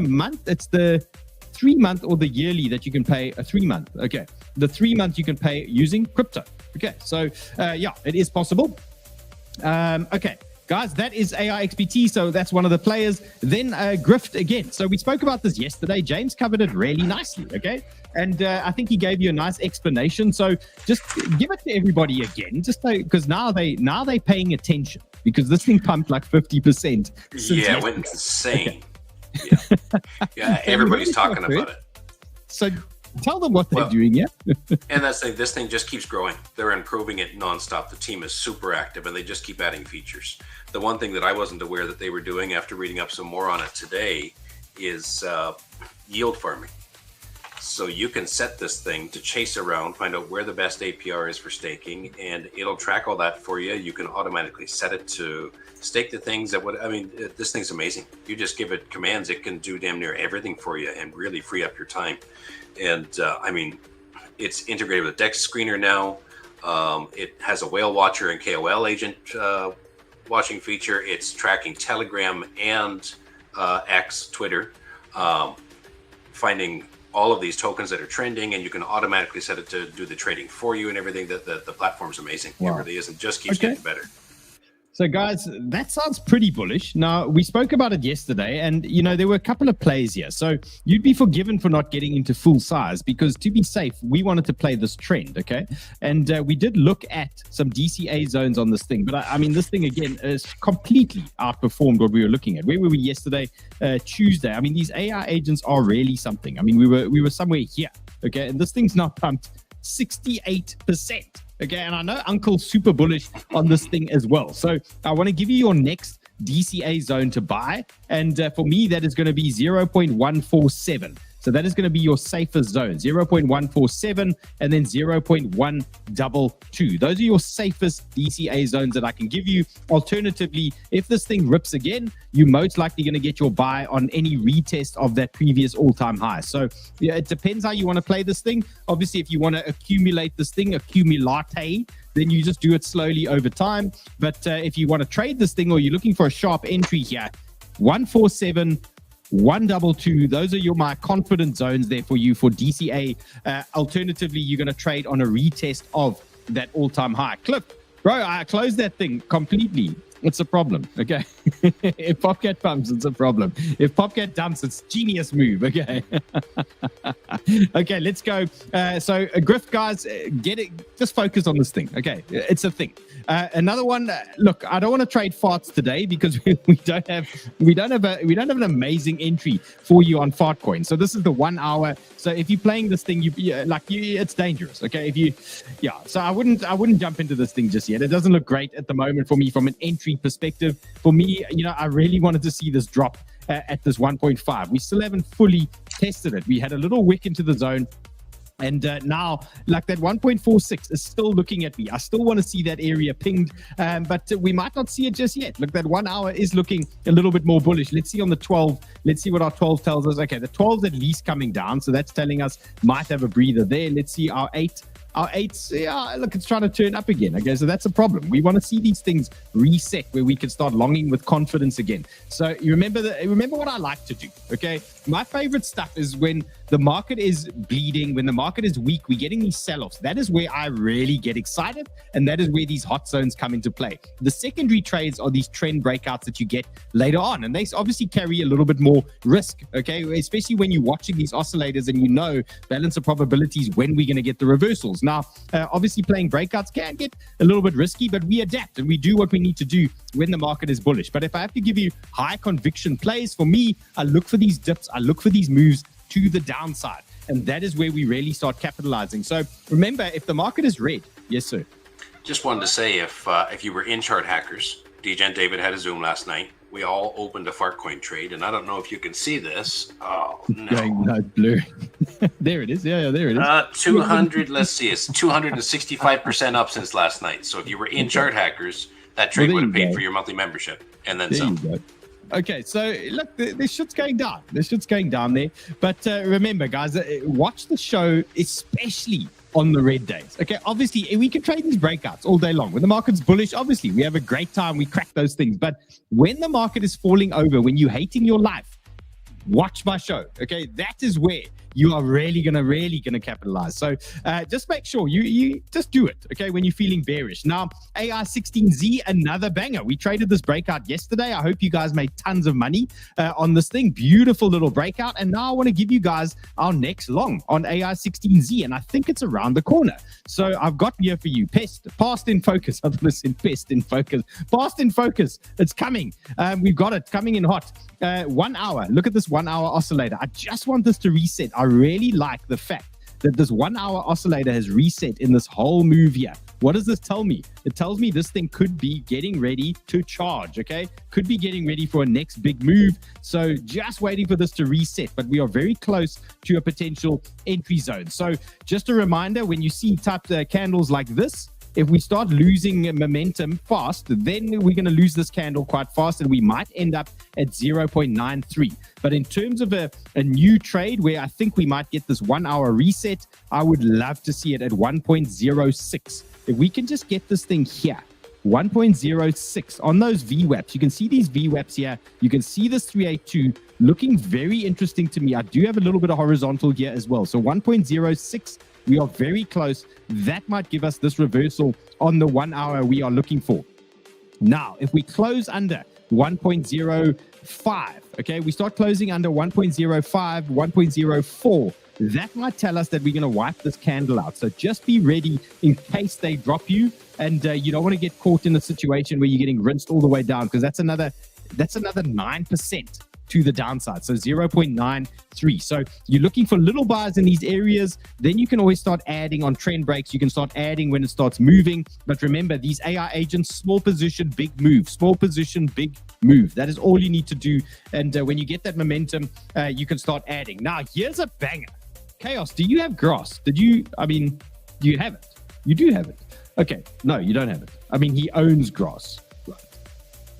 A: month. It's the 3-month or the yearly that you can pay. A 3-month. Okay, the 3-month you can pay using crypto. Okay, so yeah, it is possible. Okay, guys, that is 𝗂𝗦𝗥𝗡. So that's one of the players. Then Grift again. So we spoke about this yesterday. James covered it really nicely. Okay, and I think he gave you a nice explanation. So just give it to everybody again, just because now they're paying attention, because this thing pumped like 50%.
C: Yeah, it went insane. Yeah, everybody's talking about it.
A: So tell them what they're doing, yeah?
C: And that's the, this thing just keeps growing. They're improving it nonstop. The team is super active, and they just keep adding features. The one thing that I wasn't aware that they were doing after reading up some more on it today is yield farming. So you can set this thing to chase around, find out where the best APR is for staking, and it'll track all that for you. You can automatically set it to stake the things that would, I mean, this thing's amazing. You just give it commands, it can do damn near everything for you and really free up your time. And I mean, it's integrated with Dex Screener now. It has a whale watcher and KOL agent watching feature. It's tracking Telegram and X, Twitter, finding all of these tokens that are trending, and you can automatically set it to do the trading for you and everything. The platform's amazing. Wow. It really is, and just keeps getting better.
A: So guys, that sounds pretty bullish. Now, we spoke about it yesterday, and there were a couple of plays here. So you'd be forgiven for not getting into full size, because to be safe, we wanted to play this trend, okay? And we did look at some DCA zones on this thing, but I mean, this thing again is completely outperformed what we were looking at. Where were we yesterday? Tuesday. I mean, these AI agents are really something. I mean, we were somewhere here, okay? And this thing's now pumped 68%. Okay, and I know Uncle's super bullish on this thing as well. So I want to give you your next DCA zone to buy. And for me, that is going to be 0.147. So that is going to be your safest zone, 0.147 and then 0.122. Those are your safest DCA zones that I can give you. Alternatively, if this thing rips again, you're most likely going to get your buy on any retest of that previous all-time high. So yeah, it depends how you want to play this thing. Obviously, if you want to accumulate this thing, 𝗙𝗎𝗟𝗍𝗓, then you just do it slowly over time. But if you want to trade this thing, or you're looking for a sharp entry here, 147, 122, those are my confident zones there for you for DCA. Alternatively, you're going to trade on a retest of that all-time high. Cliff, bro, I closed that thing completely. It's a problem, okay? If Popcat pumps, it's a problem. If Popcat dumps, it's genius move, okay? Okay, let's go. So, Griff, guys, get it. Just focus on this thing, okay? It's a thing. Another one. Look, I don't want to trade farts today because we don't have an amazing entry for you on Fartcoin. So this is the 1 hour. So if you're playing this thing, it's dangerous, okay? So I wouldn't jump into this thing just yet. It doesn't look great at the moment for me from an entry perspective. For me, I really wanted to see this drop at this 1.5. We still haven't fully tested it. We had a little wick into the zone. And now, like that 1.46 is still looking at me. I still want to see that area pinged, but we might not see it just yet. Look, that 1 hour is looking a little bit more bullish. Let's see on the 12. Let's see what our 12 tells us. Okay, the 12's at least coming down, so that's telling us might have a breather there. Let's see our 8. Our 8's, yeah, look, it's trying to turn up again. Okay, so that's a problem. We want to see these things reset where we can start longing with confidence again. So you remember what I like to do, okay? My favorite stuff is when the market is bleeding, when the market is weak, we're getting these sell-offs. That is where I really get excited, and that is where these hot zones come into play. The secondary trades are these trend breakouts that you get later on, and they obviously carry a little bit more risk, okay? Especially when you're watching these oscillators and you know balance of probabilities when we're going to get the reversals. Now, obviously playing breakouts can get a little bit risky, but we adapt and we do what we need to do when the market is bullish. But if I have to give you high conviction plays, for me, I look for these dips, I look for these moves to the downside. And that is where we really start capitalizing. So remember, if the market is red, yes, sir.
C: Just wanted to say, if you were in Chart Hackers, DJ and David had a Zoom last night. We all opened a Fartcoin trade, and I don't know if you can see this. Oh, no.
A: Going no blue. There it is. Yeah, there it is.
C: 200, let's see, it's 265% up since last night. So if you were in Chart Hackers, that trade would have paid for your monthly membership. And then some.
A: Okay, so look, this shit's going down. This shit's going down there. But remember, guys, watch the show, especially on the red days. Okay, obviously, we can trade these breakouts all day long. When the market's bullish, obviously, we have a great time. We crack those things. But when the market is falling over, when you're hating your life, watch my show. Okay, that is where you are really gonna capitalize. So just make sure you just do it, okay, when you're feeling bearish. Now, AI16Z, another banger. We traded this breakout yesterday. I hope you guys made tons of money on this thing. Beautiful little breakout. And now I want to give you guys our next long on AI16Z, and I think it's around the corner. So I've got here for you, past in focus. I've listened, past in focus. It's coming. We've got it coming in hot. 1 hour. Look at this 1 hour oscillator. I just want this to reset. I really like the fact that this 1 hour oscillator has reset in this whole move here. What does this tell me? It tells me this thing could be getting ready to charge, okay? Could be getting ready for a next big move. So just waiting for this to reset, but we are very close to a potential entry zone. So just a reminder, when you see typed candles like this, if we start losing momentum fast, then we're going to lose this candle quite fast, and we might end up at 0.93. But in terms of a new trade where I think we might get this 1 hour reset, I would love to see it at 1.06. If we can just get this thing here, 1.06 on those VWAPs. You can see these VWAPs here. You can see this 382 looking very interesting to me. I do have a little bit of horizontal here as well. So 1.06. We are very close. That might give us this reversal on the 1 hour we are looking for. Now, if we close under 1.05, okay, we start closing under 1.05, 1.04, that might tell us that we're going to wipe this candle out. So just be ready in case they drop you, and you don't want to get caught in a situation where you're getting rinsed all the way down, because that's another 9%. To the downside, so 0.93. So you're looking for little buys in these areas. Then you can always start adding on trend breaks. You can start adding when it starts moving. But remember, these AI agents, small position, big move. Small position, big move. That is all you need to do. And when you get that momentum, you can start adding. Now, here's a banger. Chaos, do you have grass? Do you have it? You do have it. Okay, no, you don't have it. I mean, he owns grass.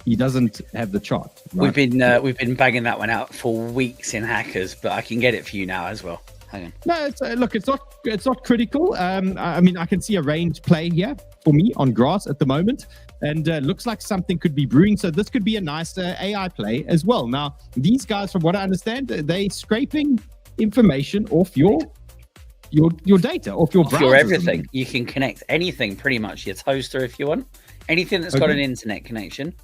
A: He doesn't have the chart. Right?
B: We've been banging that one out for weeks in Hackers, but I can get it for you now as well. Hang on.
A: No, it's not critical. I mean, I can see a range play here for me on grass at the moment, and looks like something could be brewing. So this could be a nice AI play as well. Now, these guys, from what I understand, they scraping information off your data, off your browser.
B: Your everything. You can connect anything, pretty much. Your toaster, if you want, anything that's got an internet connection.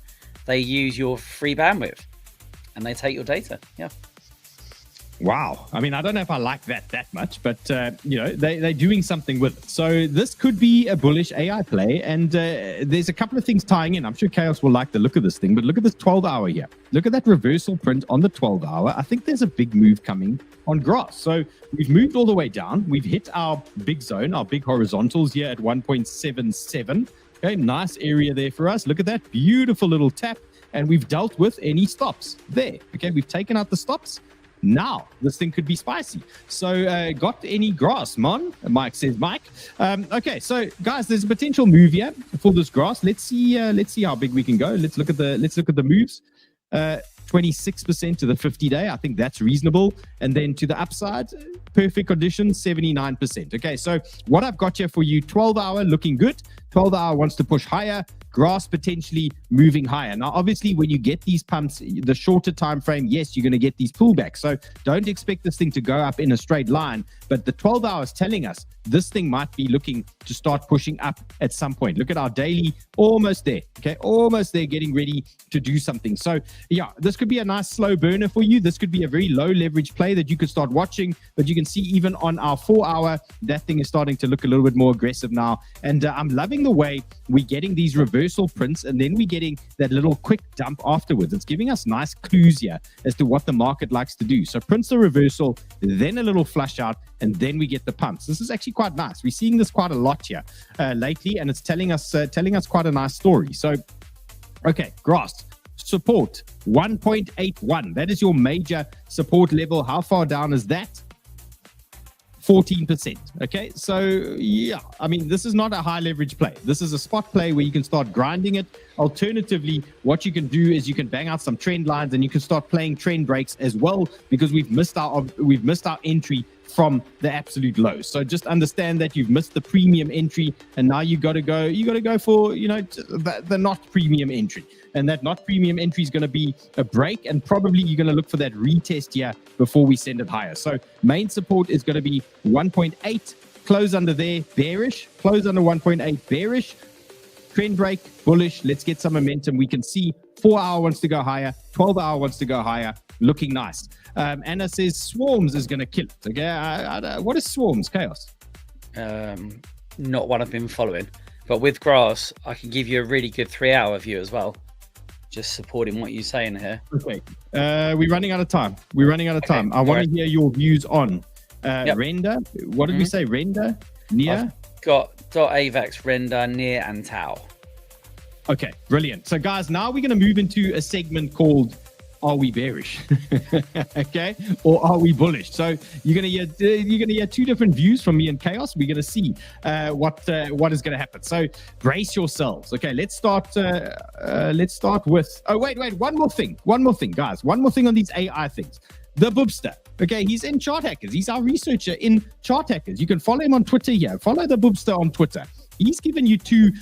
B: They use your free bandwidth and they take your data. Yeah.
A: Wow. I mean, I don't know if I like that much, but, they're doing something with it. So this could be a bullish AI play. And there's a couple of things tying in. I'm sure Chaos will like the look of this thing, but look at this 12 hour here. Look at that reversal print on the 12 hour. I think there's a big move coming on grass. So we've moved all the way down. We've hit our big zone, our big horizontals here at 1.77. Okay, nice area there for us. Look at that beautiful little tap. And we've dealt with any stops there. Okay, we've taken out the stops. now this thing could be spicy. So got any grass, man? Mike says, Mike. Okay, so guys, there's a potential move here for this grass. Let's see how big we can go. Let's look at the moves. 26% to the 50-day. I think that's reasonable. And then to the upside, perfect conditions, 79%. Okay, so what I've got here for you, 12-hour looking good. 12-hour wants to push higher. Grass potentially moving higher. Now, obviously, when you get these pumps, the shorter time frame, yes, you're going to get these pullbacks. So don't expect this thing to go up in a straight line. But the 12 hours telling us this thing might be looking to start pushing up at some point. Look at our daily, almost there. Okay, almost there, getting ready to do something. So yeah, this could be a nice slow burner for you. This could be a very low leverage play that you could start watching. But you can see even on our 4-hour, that thing is starting to look a little bit more aggressive now. And I'm loving the way we're getting these reversal prints, and then we're getting that little quick dump afterwards. It's giving us nice clues here as to what the market likes to do. So prints the reversal, then a little flush out, and then we get the pumps. This is actually quite nice. We're seeing this quite a lot here lately, and it's telling us quite a nice story. So, okay, grass support 1.81. That is your major support level. How far down is that? 14%. Okay, so yeah, I mean, this is not a high leverage play. This is a spot play where you can start grinding it. Alternatively, what you can do is you can bang out some trend lines, and you can start playing trend breaks as well, because we've missed our entry from the absolute low. So just understand that you've missed the premium entry, and now you got to go for, you know, the not premium entry. And that not premium entry is going to be a break, and probably you're going to look for that retest here before we send it higher. So main support is going to be 1.8, close under there, bearish, close under 1.8, bearish, trend break, bullish. Let's get some momentum. We can see 4-hour wants to go higher, 12-hour wants to go higher, looking nice. Anna says Swarms is going to kill it. Okay, what is Swarms, Chaos?
B: Not one I've been following, but with grass, I can give you a really good 3-hour view as well. Just supporting what you're saying here.
A: Okay, we're running out of time. I want to hear your views on render. What did we say? Render, near?
B: I've got 𝗏𝗏𝗟𝗏, render, near, and 𝗏.
A: Okay, brilliant. So guys, now we're going to move into a segment called Are We Bearish? Okay, or Are We Bullish? So you're gonna hear two different views from me and Chaos. We're gonna see what is gonna happen. So brace yourselves. Okay, let's start with. Oh wait, one more thing, guys. One more thing on these AI things. The Boobster. Okay, he's in Chart Hackers. He's our researcher in Chart Hackers. You can follow him on Twitter here. Follow the Boobster on Twitter. He's given you two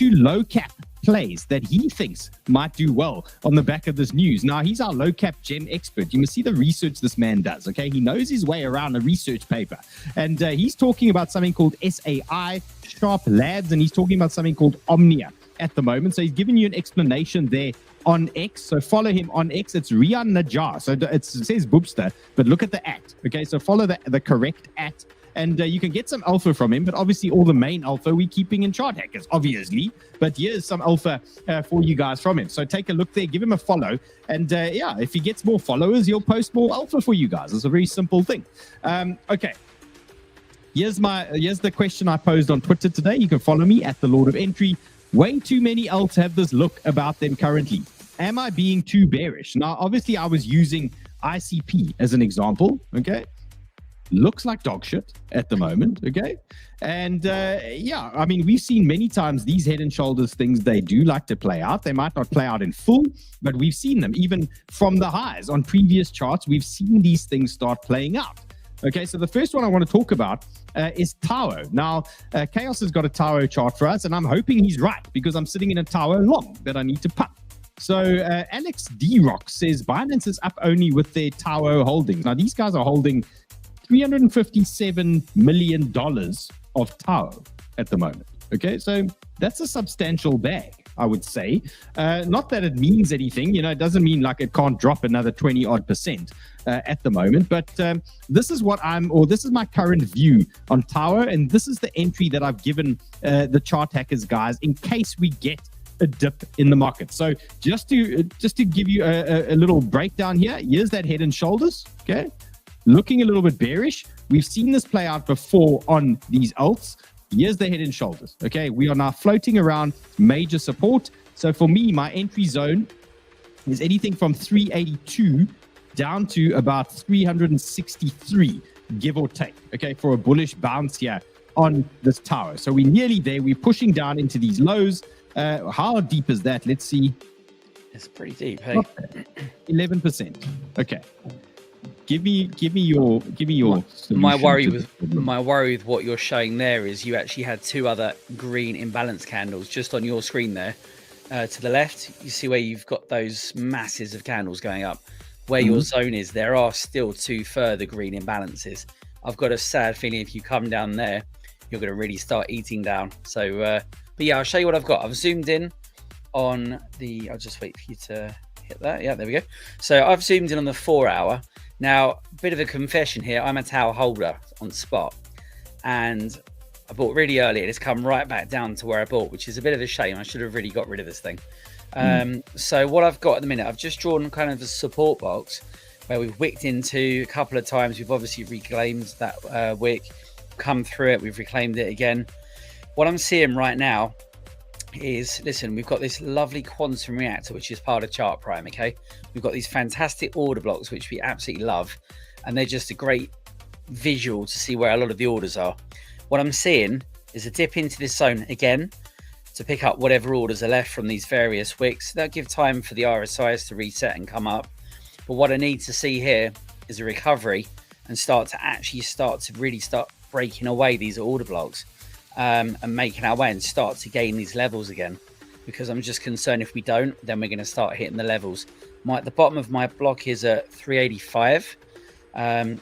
A: low cap plays that he thinks might do well on the back of this news. Now, he's our low cap gem expert. You must see the research this man does. Okay, he knows his way around a research paper, and he's talking about something called SAI, Sharp Labs, and he's talking about something called Omnia at the moment. So he's giving you an explanation there on X. So follow him on X. It's Rian Najjar. So it says Boobster, but look at the @ okay, so follow the correct @ and you can get some alpha from him, but obviously all the main alpha we're keeping in Chart Hackers, obviously. But here's some alpha for you guys from him. So take a look there, give him a follow, and yeah, if he gets more followers, he'll post more alpha for you guys. It's a very simple thing. Okay. Here's the question I posed on Twitter today. You can follow me at the Lord of Entry. Way too many alts have this look about them currently. Am I being too bearish? Now, obviously, I was using ICP as an example. Okay. Looks like dog shit at the moment, okay? And yeah, I mean, we've seen many times these head and shoulders things, they do like to play out. They might not play out in full, but we've seen them even from the highs on previous charts. We've seen these things start playing out. Okay, so the first one I want to talk about is 𝗏𝗏. Now, Chaos has got a 𝗏𝗏 chart for us, and I'm hoping he's right because I'm sitting in a 𝗏𝗏 long that I need to pump. So Alex D-Rock says Binance is up only with their 𝗏𝗏 holdings. Now, these guys are holding $357 million of 𝗏𝗏 at the moment. Okay, so that's a substantial bag, I would say. Not that it means anything, you know, it doesn't mean like it can't drop another 20% at the moment. But this is this is my current view on 𝗏𝗏, and this is the entry that I've given the Chart Hackers guys in case we get a dip in the market. So just to give you a little breakdown here, here's that head and shoulders. Okay. Looking a little bit bearish. We've seen this play out before on these alts. Here's the head and shoulders. Okay, we are now floating around major support. So for me, my entry zone is anything from 382 down to about 363, give or take, okay, for a bullish bounce here on this tower. So we're nearly there. We're pushing down into these lows. How deep is that? Let's see.
B: It's pretty deep, hey?
A: 11%. Okay. Give me your
B: my worry with what you're showing there is you actually had two other green imbalance candles just on your screen there. To the left, you see where you've got those masses of candles going up. Where your zone is, there are still two further green imbalances. I've got a sad feeling if you come down there, you're going to really start eating down. So, but yeah, I'll show you what I've got. I've zoomed in on the, I'll just wait for you to hit that. Yeah, there we go. So I've zoomed in on the 4 hour. Now, a bit of a confession here. I'm a towel holder on spot, and I bought really early and it's come right back down to where I bought, which is a bit of a shame. I should have really got rid of this thing. So what I've got at the minute, I've just drawn kind of a support box where we've wicked into a couple of times. We've obviously reclaimed that wick, come through it, we've reclaimed it again. What I'm seeing right now is, listen, we've got this lovely quantum reactor, which is part of Chart Prime, okay? We've got these fantastic order blocks, which we absolutely love, and they're just a great visual to see where a lot of the orders are. What I'm seeing is a dip into this zone again to pick up whatever orders are left from these various wicks. That'll give time for the RSIs to reset and come up. But what I need to see here is a recovery and start to really start breaking away these order blocks and making our way and start to gain these levels again. Because I'm just concerned if we don't, then we're going to start hitting the levels. The bottom of my block is at 385.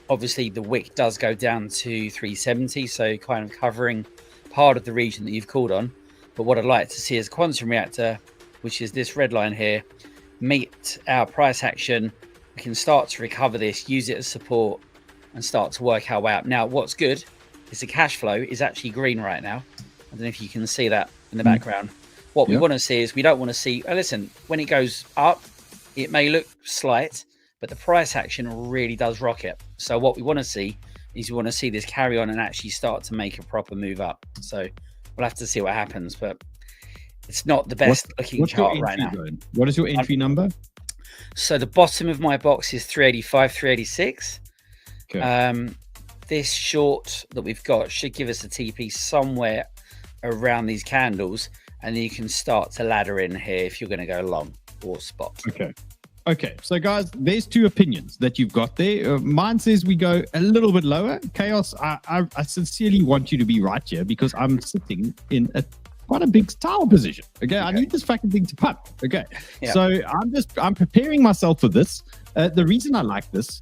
B: Obviously the wick does go down to 370, so kind of covering part of the region that you've called on. But what I'd like to see is quantum reactor, which is this red line here, meet our price action. We can start to recover this, use it as support, and start to work our way up. Now, what's good is the cash flow is actually green right now. I don't know if you can see that in the background. What we want to see is, we don't want to see, listen, when it goes up, it may look slight, but the price action really does rocket. So what we want to see is we want to see this carry on and actually start to make a proper move up. So we'll have to see what happens, but it's not the best looking chart right now.
A: What is your entry number?
B: So the bottom of my box is 385, 386. Okay. This short that we've got should give us a TP somewhere around these candles, and then you can start to ladder in here if you're going to go long or spot.
A: Okay, so guys, there's two opinions that you've got there. Mine says we go a little bit lower. Chaos, I sincerely want you to be right here, because I'm sitting in quite a big tower position. Okay, I need this fucking thing to pump. Okay, so I'm preparing myself for this. The reason I like this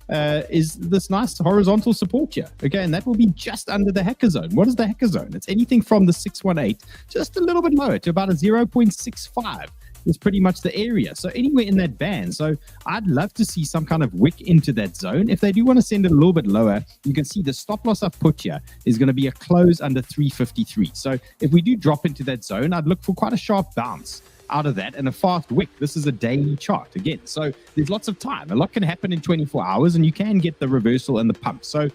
A: is this nice horizontal support here. Okay, and that will be just under the hacker zone. What is the hacker zone? It's anything from the 618, just a little bit lower, to about a 0.65. is pretty much the area. So anywhere in that band. So I'd love to see some kind of wick into that zone. If they do want to send it a little bit lower, you can see the stop loss I've put here is going to be a close under 353. So if we do drop into that zone, I'd look for quite a sharp bounce out of that and a fast wick. This is a daily chart again. So there's lots of time. A lot can happen in 24 hours and you can get the reversal and the pump. So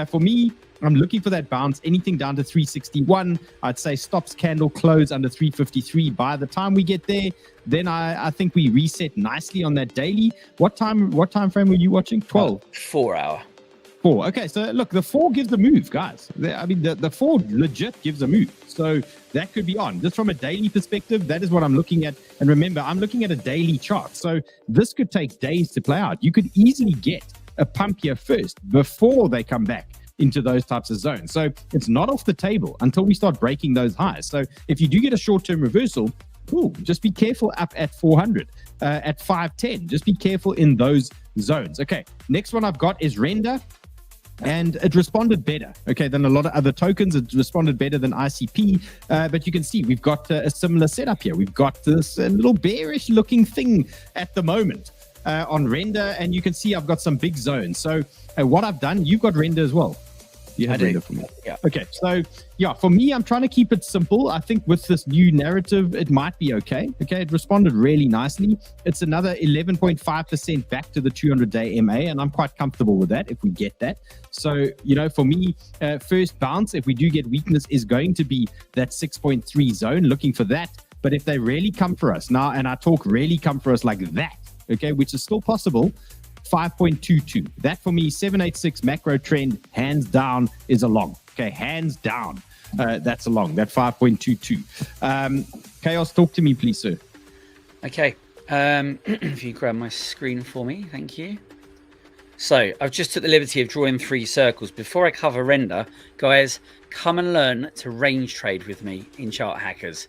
A: for me, I'm looking for that bounce, anything down to 361. I'd say stops candle close under 353. By the time we get there, then I think we reset nicely on that daily. What time frame were you watching? 12.
B: 4 hour.
A: 4. Okay, so look, the 4 gives a move, guys. I mean, the 4 legit gives a move. So that could be on. Just from a daily perspective, that is what I'm looking at. And remember, I'm looking at a daily chart. So this could take days to play out. You could easily get a pump here first before they come back into those types of zones. So it's not off the table until we start breaking those highs. So if you do get a short-term reversal, cool, just be careful up at 400, at 510. Just be careful in those zones. Okay, next one I've got is Render. And it responded better, okay, than a lot of other tokens. It responded better than ICP, but you can see we've got a similar setup here. We've got this little bearish looking thing at the moment on Render, and you can see I've got some big zones. So what I've done, you've got Render as well. You have Render for me.
B: Yeah.
A: Okay, so yeah, for me, I'm trying to keep it simple. I think with this new narrative, it might be okay. Okay, it responded really nicely. It's another 11.5% back to the 200-day MA, and I'm quite comfortable with that if we get that. So, you know, for me, first bounce, if we do get weakness, is going to be that 6.3 zone, looking for that. But if they really come for us now, and I talk really come for us like that, okay, which is still possible, 5.22. That for me, 786 macro trend, hands down, is a long. Okay, hands down. That's a long, that 5.22. Chaos, talk to me, please, sir.
B: Okay. If you grab my screen for me, thank you. So I've just took the liberty of drawing 3 circles. Before I cover render, guys, come and learn to range trade with me in Chart Hackers.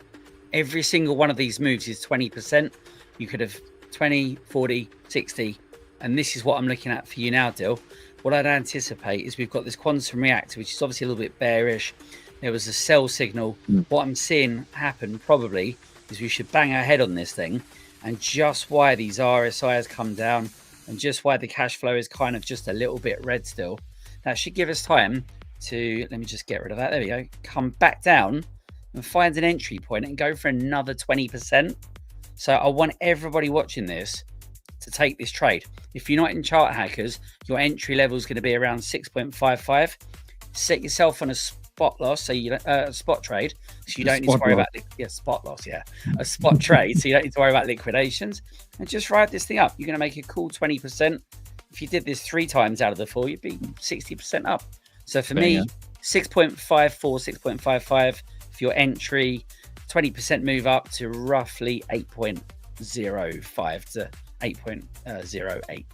B: Every single one of these moves is 20%. You could have 20, 40, 60. And this is what I'm looking at for you now, Dill. What I'd anticipate is we've got this quantum reactor, which is obviously a little bit bearish. There was a sell signal. What I'm seeing happen probably is we should bang our head on this thing. And just why these RSI has come down and just why the cash flow is kind of just a little bit red still, that should give us time to, let me just get rid of that. There we go. Come back down and find an entry point and go for another 20%. So I want everybody watching this to take this trade. If you're not in Chart Hackers, your entry level is going to be around 6.55. Set yourself on a spot loss, so you spot trade, so you don't need to worry about spot loss, a spot trade, so you don't need to worry about liquidations, and just ride this thing up. You're going to make a cool 20%. If you did this 3 times out of the 4, you'd be 60% up. So for me, 6.54, 6.55 for your entry, 20% move up to roughly 8.05 to 8.08.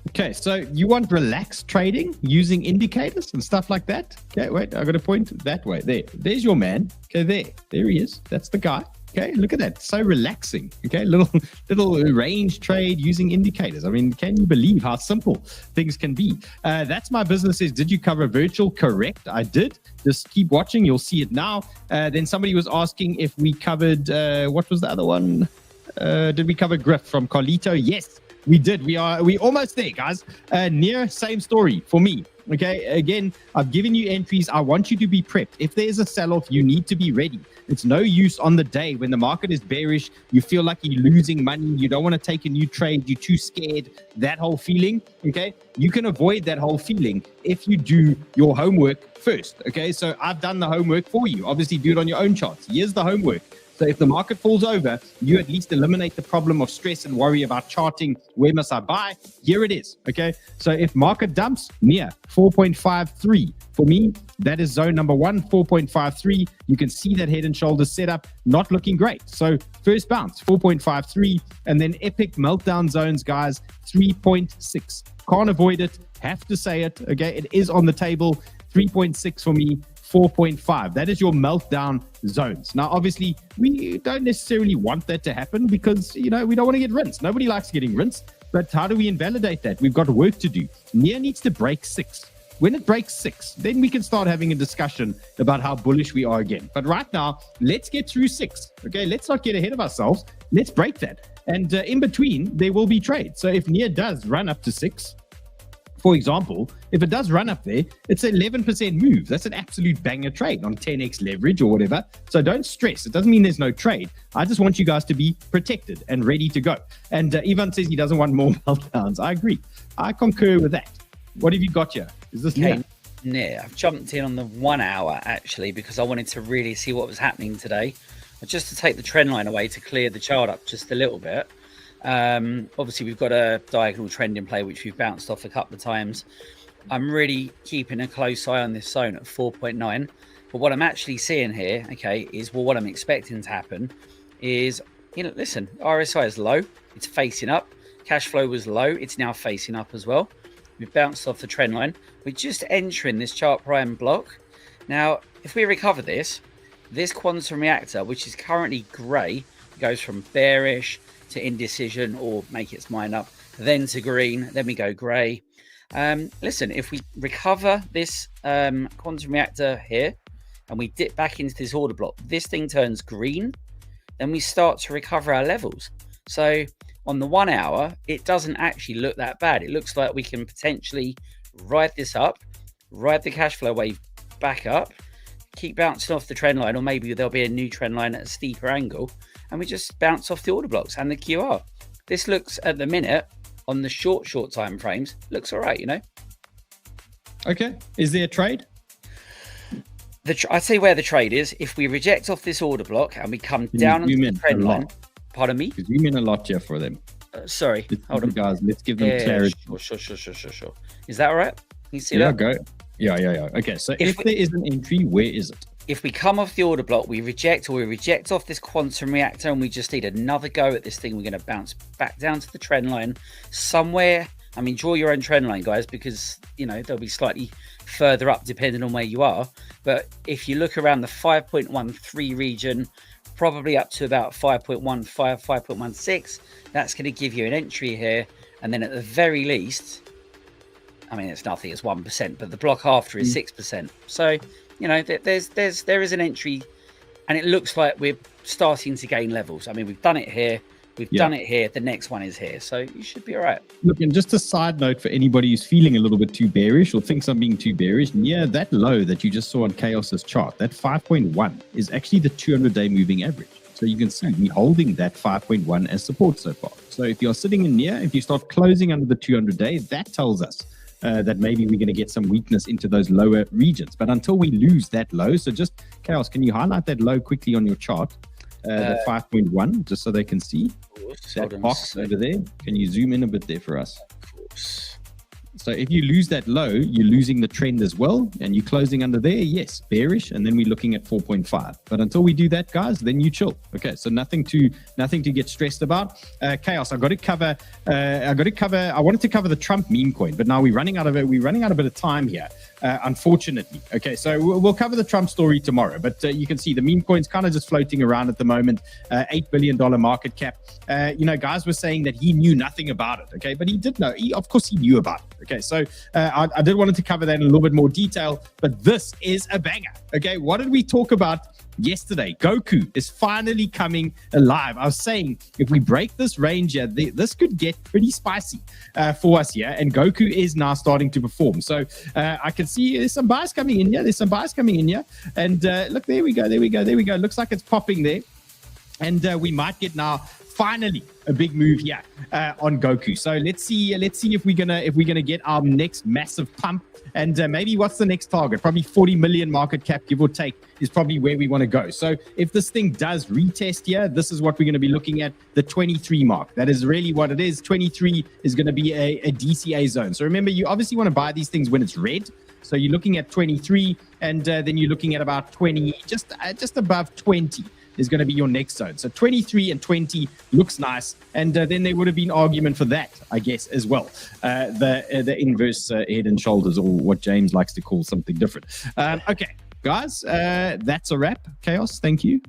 A: Okay, so you want relaxed trading using indicators and stuff like that? Okay, wait, I got to point that way. There's your man. Okay, there he is. That's the guy. Okay, look at that. So relaxing. Okay, little range trade using indicators. I mean, can you believe how simple things can be? That's my business. Is did you cover virtual? Correct, I did. Just keep watching. You'll see it now. Then somebody was asking if we covered, what was the other one? Did we cover Griff from Carlito? Yes. We did. We almost there, guys. Near same story for me. Okay. Again, I've given you entries. I want you to be prepped. If there's a sell-off, you need to be ready. It's no use on the day when the market is bearish. You feel like you're losing money. You don't want to take a new trade. You're too scared. That whole feeling. Okay. You can avoid that whole feeling if you do your homework first. Okay. So I've done the homework for you. Obviously, do it on your own charts. Here's the homework. So if the market falls over, you at least eliminate the problem of stress and worry about charting. Where must I buy? Here it is. Okay. So if market dumps near 4.53, for me, that is zone number 1, 4.53. You can see that head and shoulders setup not looking great. So first bounce, 4.53, and then epic meltdown zones, guys, 3.6. Can't avoid it. Have to say it. Okay. It is on the table. 3.6 for me. 4.5. That is your meltdown zones. Now, obviously, we don't necessarily want that to happen because, we don't want to get rinsed. Nobody likes getting rinsed. But how do we invalidate that? We've got work to do. Near needs to break 6. When it breaks 6, then we can start having a discussion about how bullish we are again. But right now, let's get through 6. Okay, let's not get ahead of ourselves. Let's break that. And in between, there will be trades. So if near does run up to 6, for example, if it does run up there, it's an 11% move. That's an absolute banger trade on 10x leverage or whatever. So don't stress. It doesn't mean there's no trade. I just want you guys to be protected and ready to go. And Ivan says he doesn't want more meltdowns. I agree. I concur with that. What have you got here? Is this
B: near? I've jumped in on the 1 hour actually because I wanted to really see what was happening today. Just to take the trend line away to clear the chart up just a little bit. Obviously we've got a diagonal trend in play which we've bounced off a couple of times. I'm really keeping a close eye on this zone at 4.9, but what I'm actually seeing here, okay, is what I'm expecting to happen is, listen, RSI is low, it's facing up, cash flow was low, it's now facing up as well. We've bounced off the trend line. We're just entering this chart prime block. Now if we recover this quantum reactor, which is currently grey, goes from bearish to indecision or make its mind up, then to green, then we go grey. Listen, if we recover this quantum reactor here and we dip back into this order block, this thing turns green, then we start to recover our levels. So on the 1 hour, it doesn't actually look that bad. It looks like we can potentially ride this up, ride the cash flow wave back up, keep bouncing off the trend line, or maybe there'll be a new trend line at a steeper angle, and we just bounce off the order blocks and the QR. This looks, at the minute, on the short time frames, looks all right,
A: Okay. Is there a trade?
B: I'd say where the trade is. If we reject off this order block and we come down onto the trend line, pardon me?
A: Because you mean a lot here for them.
B: Sorry, hold on,
A: guys. Let's give them clarity.
B: Sure. Is that all right? You see
A: Yeah,
B: that?
A: go. Yeah. Okay, so if there is an entry, where is it?
B: If we come off the order block, we reject off this quantum reactor, and we just need another go at this thing. We're going to bounce back down to the trend line somewhere. I mean, draw your own trend line, guys, because, you know, they'll be slightly further up depending on where you are. But if you look around the 5.13 region, probably up to about 5.15, 5.16, that's going to give you an entry here. And then at the very least, I mean, it's nothing, it's 1%, but the block after is 6%. So, you know, there is an entry, and it looks like we're starting to gain levels. I mean, we've done it here. We've done it here. The next one is here. So you should be all right.
A: Look, and just a side note for anybody who's feeling a little bit too bearish or thinks I'm being too bearish, near that low that you just saw on Chaos's chart, that 5.1 is actually the 200-day moving average. So you can see we're holding that 5.1 as support so far. So if you're sitting in near, if you start closing under the 200-day, that tells us that maybe we're going to get some weakness into those lower regions. But until we lose that low, so just, Chaos, can you highlight that low quickly on your chart? The 5.1, just so they can see that box over there. Can you zoom in a bit there for us?
B: Of course.
A: So if you lose that low, you're losing the trend as well, and you're closing under there, yes, bearish, and then we're looking at 4.5. But until we do that, guys, then you chill. Okay, so nothing to get stressed about. Chaos, I wanted to cover the Trump meme coin, but now we're running out of it. We're running out a bit of time here, unfortunately. Okay, so we'll cover the Trump story tomorrow, but you can see the meme coin's kind of just floating around at the moment. $8 billion market cap. You know, guys were saying that he knew nothing about it. Okay, but he did know. Of course, he knew about it. Okay, so I did want to cover that in a little bit more detail, but this is a banger. Okay, what did we talk about yesterday? Goku is finally coming alive. I was saying if we break this range here, this could get pretty spicy for us here, and Goku is now starting to perform. So I can see there's some buyers coming in here. And look, there we go. Looks like it's popping there, and we might get now finally a big move here on Goku. So let's see if we're gonna get our next massive pump, and maybe what's the next target? Probably 40 million market cap, give or take, is probably where we want to go. So if this thing does retest here, this is what we're going to be looking at, the 23 mark. That is really what it is. 23 is going to be a DCA zone. So remember, you obviously want to buy these things when it's red. So you're looking at 23, and then you're looking at about 20, just above 20 is going to be your next zone. So 23 and 20 looks nice, and then there would have been argument for that, I guess, as well. The inverse head and shoulders, or what James likes to call something different. Okay, guys, that's a wrap. Chaos, thank you.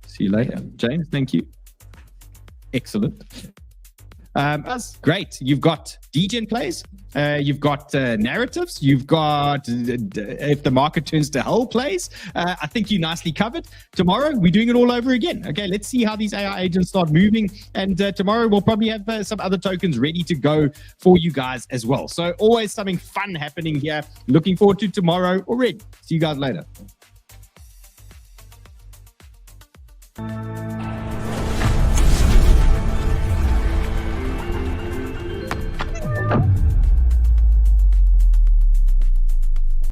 A: See you later. James, thank you. Excellent. That's great. You've got degen plays, you've got narratives, you've got if the market turns to hell plays. I think you nicely covered. Tomorrow we're doing it all over again. Okay, let's see how these AI agents start moving, and tomorrow we'll probably have some other tokens ready to go for you guys as well. So always something fun happening here. Looking forward to tomorrow already. See you guys later.